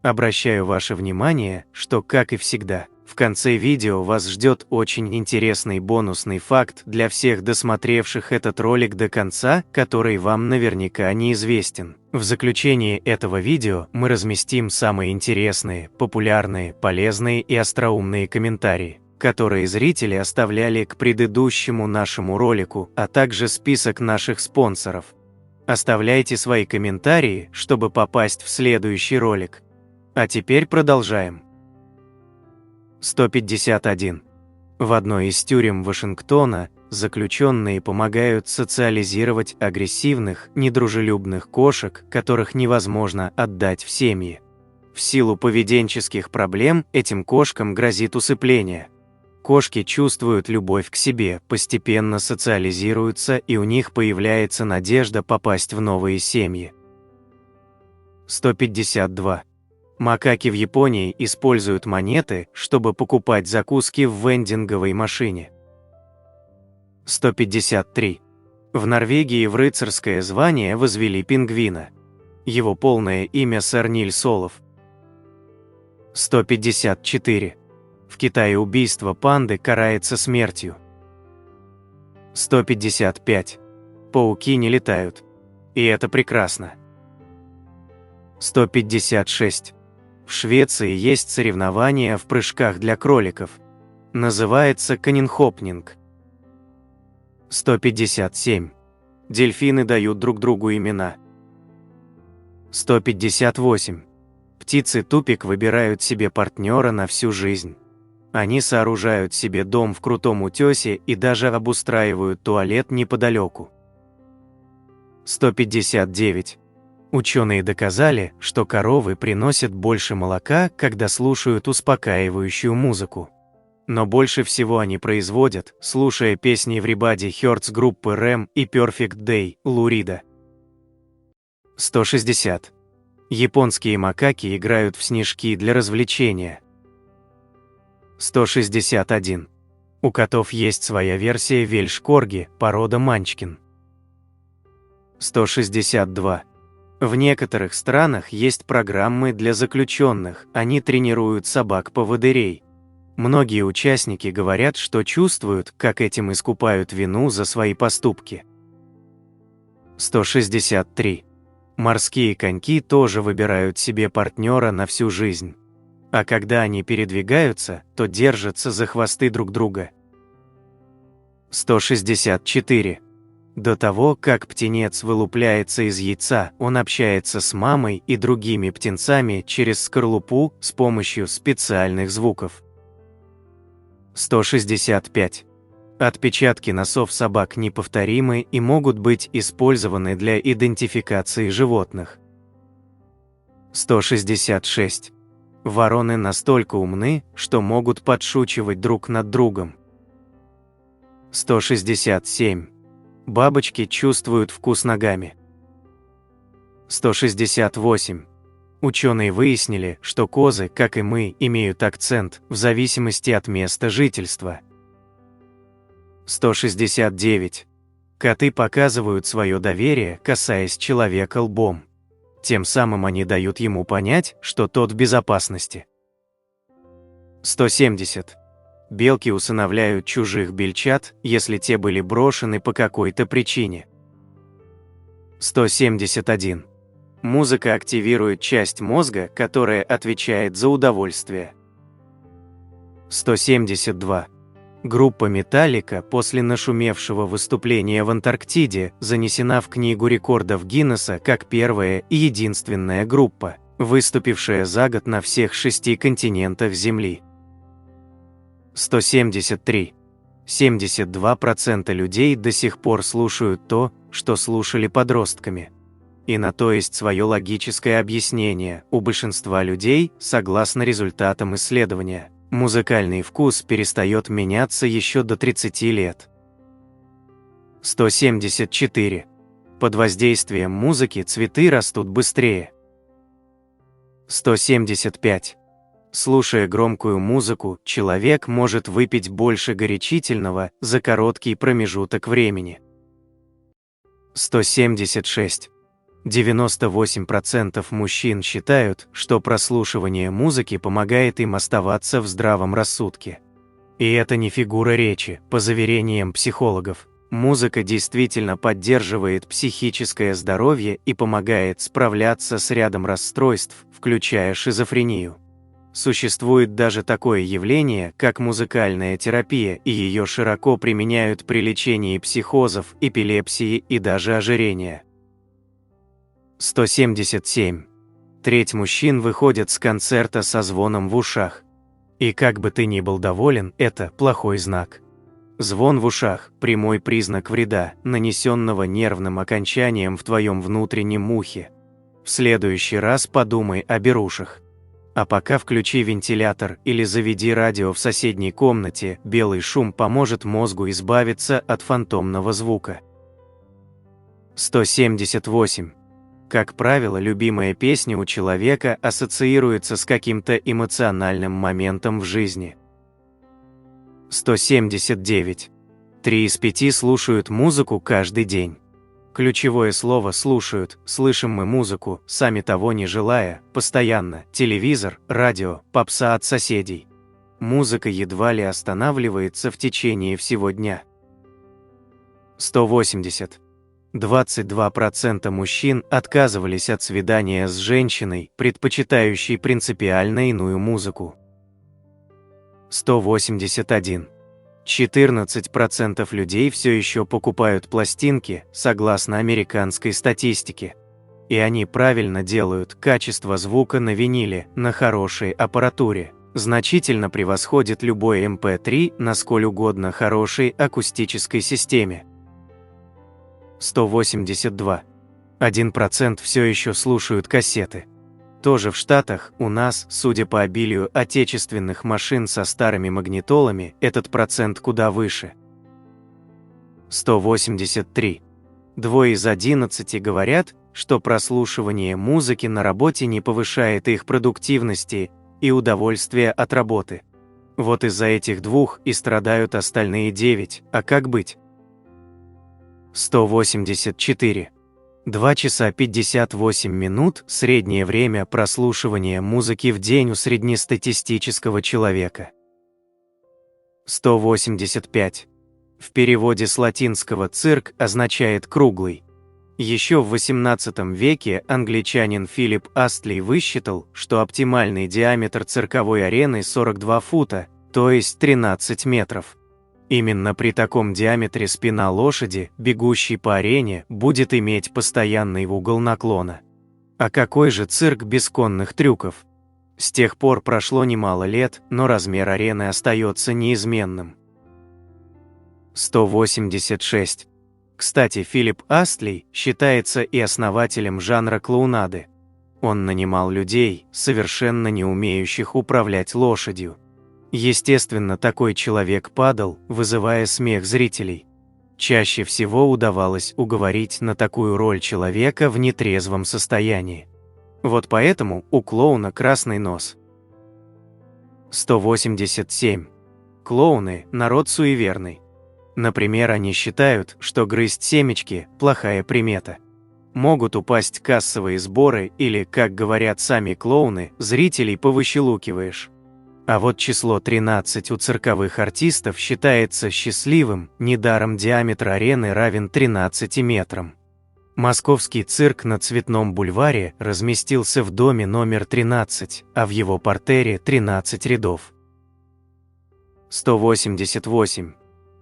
Обращаю ваше внимание, что, как и всегда, в конце видео вас ждет очень интересный бонусный факт для всех досмотревших этот ролик до конца, который вам наверняка неизвестен. В заключении этого видео мы разместим самые интересные, популярные, полезные и остроумные комментарии, которые зрители оставляли к предыдущему нашему ролику, а также список наших спонсоров. Оставляйте свои комментарии, чтобы попасть в следующий ролик. А теперь продолжаем. 151. В одной из тюрем Вашингтона заключенные помогают социализировать агрессивных, недружелюбных кошек, которых невозможно отдать в семьи. В силу поведенческих проблем этим кошкам грозит усыпление. Кошки чувствуют любовь к себе, постепенно социализируются, и у них появляется надежда попасть в новые семьи. 152. Макаки в Японии используют монеты, чтобы покупать закуски в вендинговой машине. 153. В Норвегии в рыцарское звание возвели пингвина. Его полное имя сэр Ниль Солов. 154. В Китае убийство панды карается смертью. 155. Пауки не летают. И это прекрасно. 156. В Швеции есть соревнования в прыжках для кроликов. Называется канинхопнинг. 157. Дельфины дают друг другу имена. 158. Птицы-тупик выбирают себе партнера на всю жизнь. Они сооружают себе дом в крутом утесе и даже обустраивают туалет неподалеку. 159. Ученые доказали, что коровы приносят больше молока, когда слушают успокаивающую музыку. Но больше всего они производят, слушая песни Everybody Hurts группы Рэм и Perfect Day Лу Рида. 160. Японские макаки играют в снежки для развлечения. 161. У котов есть своя версия вельш-корги, порода манчкин. 162. В некоторых странах есть программы для заключенных, они тренируют собак-поводырей. Многие участники говорят, что чувствуют, как этим искупают вину за свои поступки. 163. Морские коньки тоже выбирают себе партнера на всю жизнь. А когда они передвигаются, то держатся за хвосты друг друга. 164. До того, как птенец вылупляется из яйца, он общается с мамой и другими птенцами через скорлупу с помощью специальных звуков. 165. Отпечатки носов собак неповторимы и могут быть использованы для идентификации животных. 166. Вороны настолько умны, что могут подшучивать друг над другом. 167. Бабочки чувствуют вкус ногами. 168. Ученые выяснили, что козы, как и мы, имеют акцент в зависимости от места жительства. 169. Коты показывают свое доверие, касаясь человека лбом. Тем самым они дают ему понять, что тот в безопасности. 170. Белки усыновляют чужих бельчат, если те были брошены по какой-то причине. 171. Музыка активирует часть мозга, которая отвечает за удовольствие. 172. Группа Металлика после нашумевшего выступления в Антарктиде занесена в Книгу рекордов Гиннесса как первая и единственная группа, выступившая за год на всех 6 континентах Земли. 173. 72% людей до сих пор слушают то, что слушали подростками. И на то есть свое логическое объяснение. У большинства людей, согласно результатам исследования, музыкальный вкус перестает меняться еще до 30 лет. 174. Под воздействием музыки цветы растут быстрее. 175. Слушая громкую музыку, человек может выпить больше горячительного за короткий промежуток времени. 176. 98% мужчин считают, что прослушивание музыки помогает им оставаться в здравом рассудке. И это не фигура речи, по заверениям психологов. Музыка действительно поддерживает психическое здоровье и помогает справляться с рядом расстройств, включая шизофрению. Существует даже такое явление, как музыкальная терапия, и ее широко применяют при лечении психозов, эпилепсии и даже ожирения. 177. Треть мужчин выходят с концерта со звоном в ушах. И как бы ты ни был доволен, это плохой знак. Звон в ушах – прямой признак вреда, нанесенного нервным окончанием в твоем внутреннем ухе. В следующий раз подумай о берушах. А пока включи вентилятор или заведи радио в соседней комнате, белый шум поможет мозгу избавиться от фантомного звука. 178. Как правило, любимая песня у человека ассоциируется с каким-то эмоциональным моментом в жизни. 179. 3 из 5 слушают музыку каждый день. Ключевое слово «слушают», слышим мы музыку, сами того не желая, постоянно, телевизор, радио, попса от соседей. Музыка едва ли останавливается в течение всего дня. 180. 22% мужчин отказывались от свидания с женщиной, предпочитающей принципиально иную музыку. 181. 14% людей все еще покупают пластинки, согласно американской статистике. И они правильно делают, качество звука на виниле, на хорошей аппаратуре, значительно превосходит любой MP3 на сколь угодно хорошей акустической системе. 182. 1% все еще слушают кассеты. Тоже в Штатах, у нас, судя по обилию отечественных машин со старыми магнитолами, этот процент куда выше. 183. 2 из 11 говорят, что прослушивание музыки на работе не повышает их продуктивности и удовольствия от работы. Вот из-за этих 2 и страдают остальные 9, а как быть? 184. 2 часа 58 минут – среднее время прослушивания музыки в день у среднестатистического человека. 185. В переводе с латинского «цирк» означает «круглый». Еще в XVIII веке англичанин Филипп Астли высчитал, что оптимальный диаметр цирковой арены 42 фута, то есть 13 метров. Именно при таком диаметре спина лошади, бегущей по арене, будет иметь постоянный угол наклона. А какой же цирк без конных трюков? С тех пор прошло немало лет, но размер арены остается неизменным. 186. Кстати, Филипп Астли считается и основателем жанра клоунады. Он нанимал людей, совершенно не умеющих управлять лошадью. Естественно, такой человек падал, вызывая смех зрителей. Чаще всего удавалось уговорить на такую роль человека в нетрезвом состоянии. Вот поэтому у клоуна красный нос. 187. Клоуны – народ суеверный. Например, они считают, что грызть семечки – плохая примета. Могут упасть кассовые сборы или, как говорят сами клоуны, зрителей повыщелукиваешь. А вот число 13 у цирковых артистов считается счастливым, недаром диаметр арены равен 13 метрам. Московский цирк на Цветном бульваре разместился в доме номер 13, а в его партере 13 рядов. 188.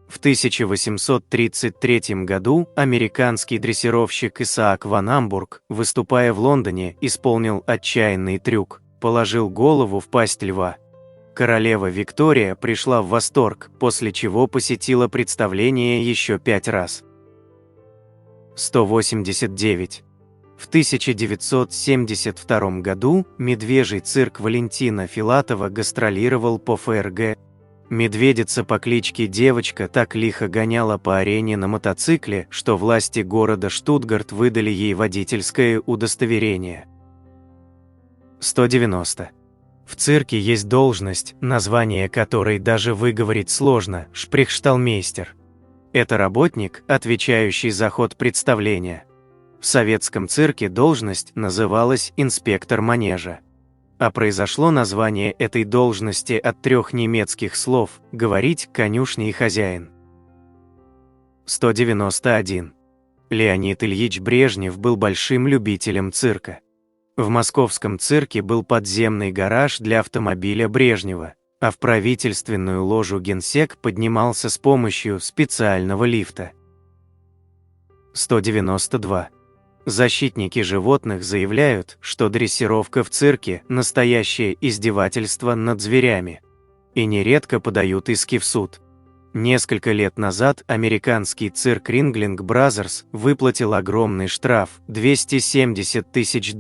В 1833 году американский дрессировщик Исаак ван Амбург, выступая в Лондоне, исполнил отчаянный трюк – положил голову в пасть льва. Королева Виктория пришла в восторг, после чего посетила представление еще 5 раз. 189. В 1972 году медвежий цирк Валентина Филатова гастролировал по ФРГ. Медведица по кличке Девочка так лихо гоняла по арене на мотоцикле, что власти города Штутгарт выдали ей водительское удостоверение. 190. В цирке есть должность, название которой даже выговорить сложно – шприхшталмейстер. Это работник, отвечающий за ход представления. В советском цирке должность называлась инспектор манежа. А произошло название этой должности от 3 немецких слов «говорить», «конюшня» и «хозяин». 191. Леонид Ильич Брежнев был большим любителем цирка. В московском цирке был подземный гараж для автомобиля Брежнева, а в правительственную ложу Генсек поднимался с помощью специального лифта. 192. Защитники животных заявляют, что дрессировка в цирке – настоящее издевательство над зверями. И нередко подают иски в суд. Несколько лет назад американский цирк Ringling Brothers выплатил огромный штраф – $270 тысяч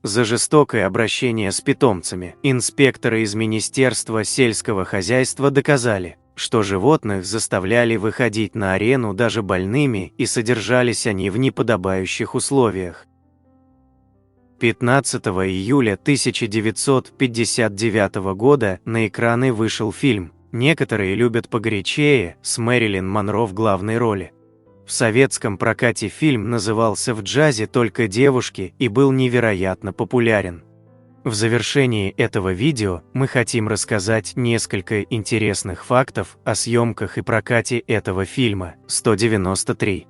за жестокое обращение с питомцами. Инспекторы из Министерства сельского хозяйства доказали, что животных заставляли выходить на арену даже больными, и содержались они в неподобающих условиях. 15 июля 1959 года на экраны вышел фильм «Некоторые любят погорячее» с Мэрилин Монро в главной роли. В советском прокате фильм назывался «В джазе только девушки» и был невероятно популярен. В завершении этого видео мы хотим рассказать несколько интересных фактов о съемках и прокате этого фильма. 193.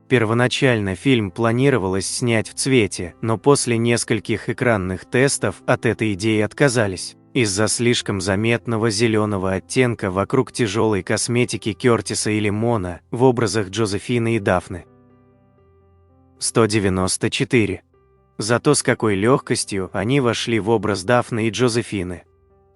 Первоначально фильм планировалось снять в цвете, но после нескольких экранных тестов от этой идеи отказались, из-за слишком заметного зеленого оттенка вокруг тяжелой косметики Кертиса и Лимона в образах Джозефины и Дафны. 194. Зато с какой легкостью они вошли в образ Дафны и Джозефины.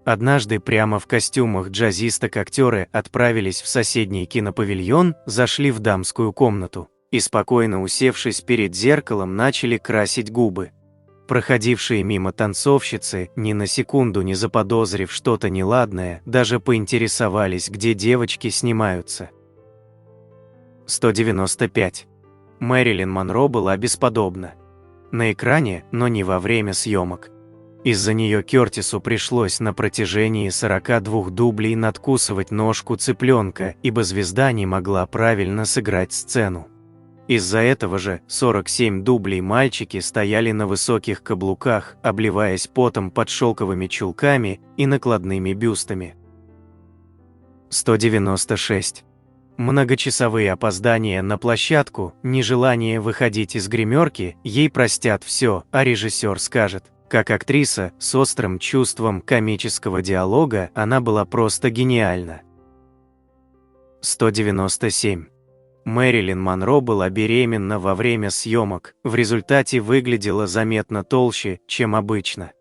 Однажды прямо в костюмах джазисток актеры отправились в соседний кинопавильон, зашли в дамскую комнату и, спокойно усевшись перед зеркалом, начали красить губы. Проходившие мимо танцовщицы, ни на секунду не заподозрив что-то неладное, даже поинтересовались, где девочки снимаются. 195. Мэрилин Монро была бесподобна. На экране, но не во время съемок. Из-за нее Кертису пришлось на протяжении 42 дублей надкусывать ножку цыпленка, ибо звезда не могла правильно сыграть сцену. Из-за этого же 47 дублей мальчики стояли на высоких каблуках, обливаясь потом под шелковыми чулками и накладными бюстами. 196. Многочасовые опоздания на площадку, нежелание выходить из гримерки, ей простят все, а режиссер скажет. Как актриса с острым чувством комического диалога она была просто гениальна. 197. Мэрилин Монро была беременна во время съемок, в результате выглядела заметно толще, чем обычно.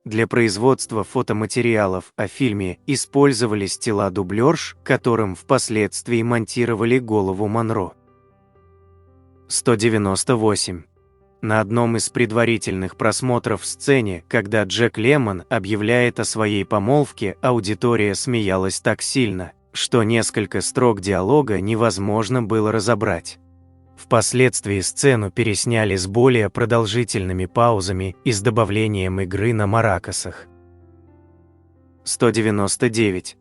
Для производства фотоматериалов о фильме использовались тела дублерш, которым впоследствии монтировали голову Монро. 198. На одном из предварительных просмотров в сцене, когда Джек Лемон объявляет о своей помолвке, аудитория смеялась так сильно, что несколько строк диалога невозможно было разобрать. Впоследствии сцену пересняли с более продолжительными паузами и с добавлением игры на маракасах. 199.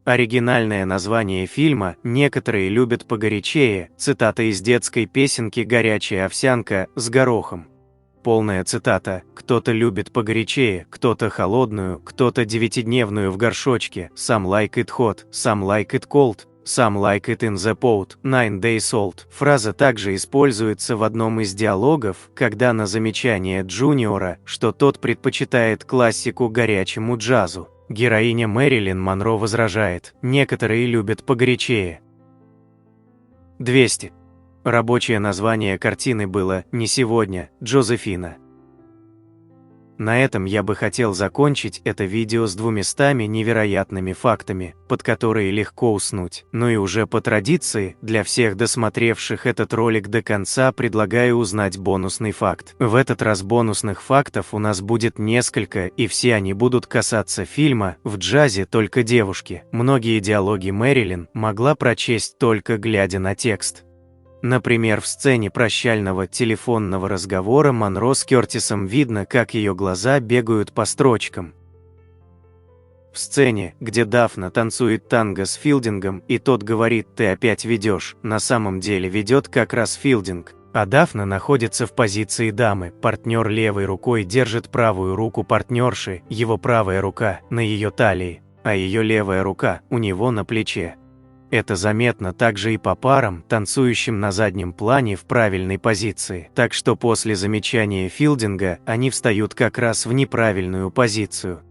Оригинальное название фильма «Некоторые любят погорячее», цитата из детской песенки «Горячая овсянка с горохом». Полная цитата: «Кто-то любит погорячее, кто-то холодную, кто-то 9-дневную в горшочке, some like it hot, some like it cold, some like it in the pot, 9 days old». Фраза также используется в одном из диалогов, когда на замечание Джуниора, что тот предпочитает классику горячему джазу, героиня Мэрилин Монро возражает: «Некоторые любят погорячее». 200. Рабочее название картины было «Не сегодня, Джозефина». На этом я бы хотел закончить это видео с 200 невероятными фактами, под которые легко уснуть. Ну и уже по традиции, для всех досмотревших этот ролик до конца, предлагаю узнать бонусный факт. В этот раз бонусных фактов у нас будет несколько, и все они будут касаться фильма «В джазе только девушки». Многие диалоги Мэрилин могла прочесть только глядя на текст. Например, в сцене прощального телефонного разговора Монро с Кёртисом видно, как ее глаза бегают по строчкам. В сцене, где Дафна танцует танго с Филдингом, и тот говорит «ты опять ведешь», на самом деле ведет как раз Филдинг, а Дафна находится в позиции дамы, партнер левой рукой держит правую руку партнерши, его правая рука на ее талии, а ее левая рука у него на плече. Это заметно также и по парам, танцующим на заднем плане в правильной позиции. Так что после замечания Филдинга они встают как раз в неправильную позицию.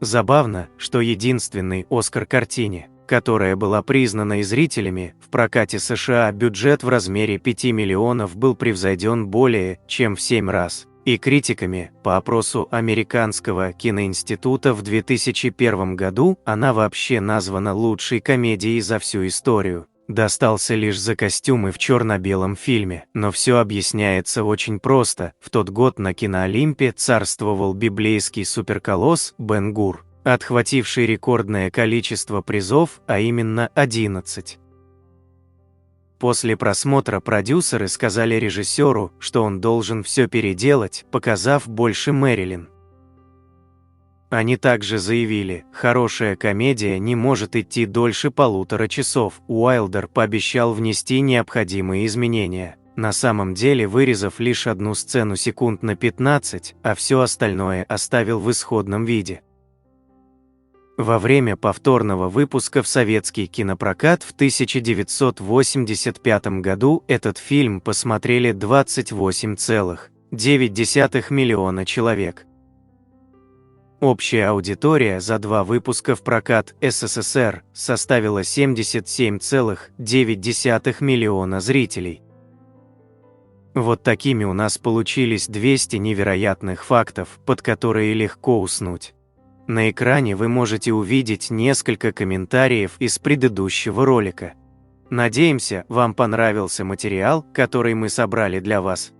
Забавно, что единственный «Оскар» картине, которая была признана и зрителями, в прокате США бюджет в размере 5 миллионов был превзойден более чем в 7 раз. И критиками, по опросу Американского киноинститута в 2001 году, она вообще названа лучшей комедией за всю историю. Достался лишь за костюмы в черно-белом фильме. Но все объясняется очень просто. В тот год на Киноолимпе царствовал библейский суперколосс Бен-Гур, отхвативший рекордное количество призов, а именно 11. После просмотра продюсеры сказали режиссеру, что он должен все переделать, показав больше Мэрилин. Они также заявили, хорошая комедия не может идти дольше 1,5 часов. Уайлдер пообещал внести необходимые изменения, на самом деле вырезав лишь одну сцену секунд на 15, а все остальное оставил в исходном виде. Во время повторного выпуска в советский кинопрокат в 1985 году этот фильм посмотрели 28,9 миллиона человек. Общая аудитория за 2 выпуска в прокат СССР составила 77,9 миллиона зрителей. Вот такими у нас получились 200 невероятных фактов, под которые легко уснуть. На экране вы можете увидеть несколько комментариев из предыдущего ролика. Надеемся, вам понравился материал, который мы собрали для вас.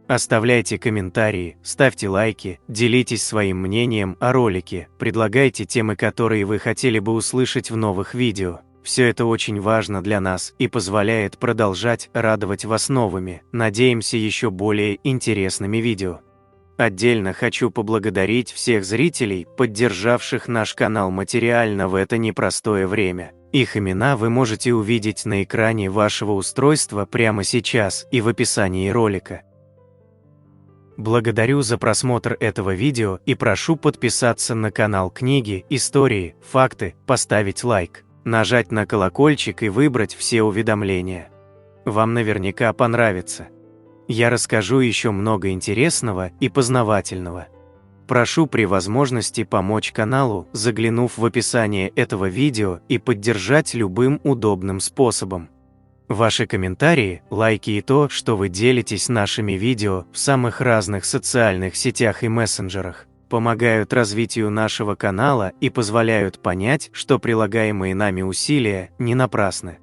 Оставляйте комментарии, ставьте лайки, делитесь своим мнением о ролике, предлагайте темы, которые вы хотели бы услышать в новых видео. Все это очень важно для нас и позволяет продолжать радовать вас новыми, надеемся, еще более интересными видео. Отдельно хочу поблагодарить всех зрителей, поддержавших наш канал материально в это непростое время. Их имена вы можете увидеть на экране вашего устройства прямо сейчас и в описании ролика. Благодарю за просмотр этого видео и прошу подписаться на канал Книги, Истории, Факты, поставить лайк, нажать на колокольчик и выбрать все уведомления. Вам наверняка понравится. Я расскажу еще много интересного и познавательного. Прошу при возможности помочь каналу, заглянув в описание этого видео и поддержать любым удобным способом. Ваши комментарии, лайки и то, что вы делитесь нашими видео в самых разных социальных сетях и мессенджерах, помогают развитию нашего канала и позволяют понять, что прилагаемые нами усилия не напрасны.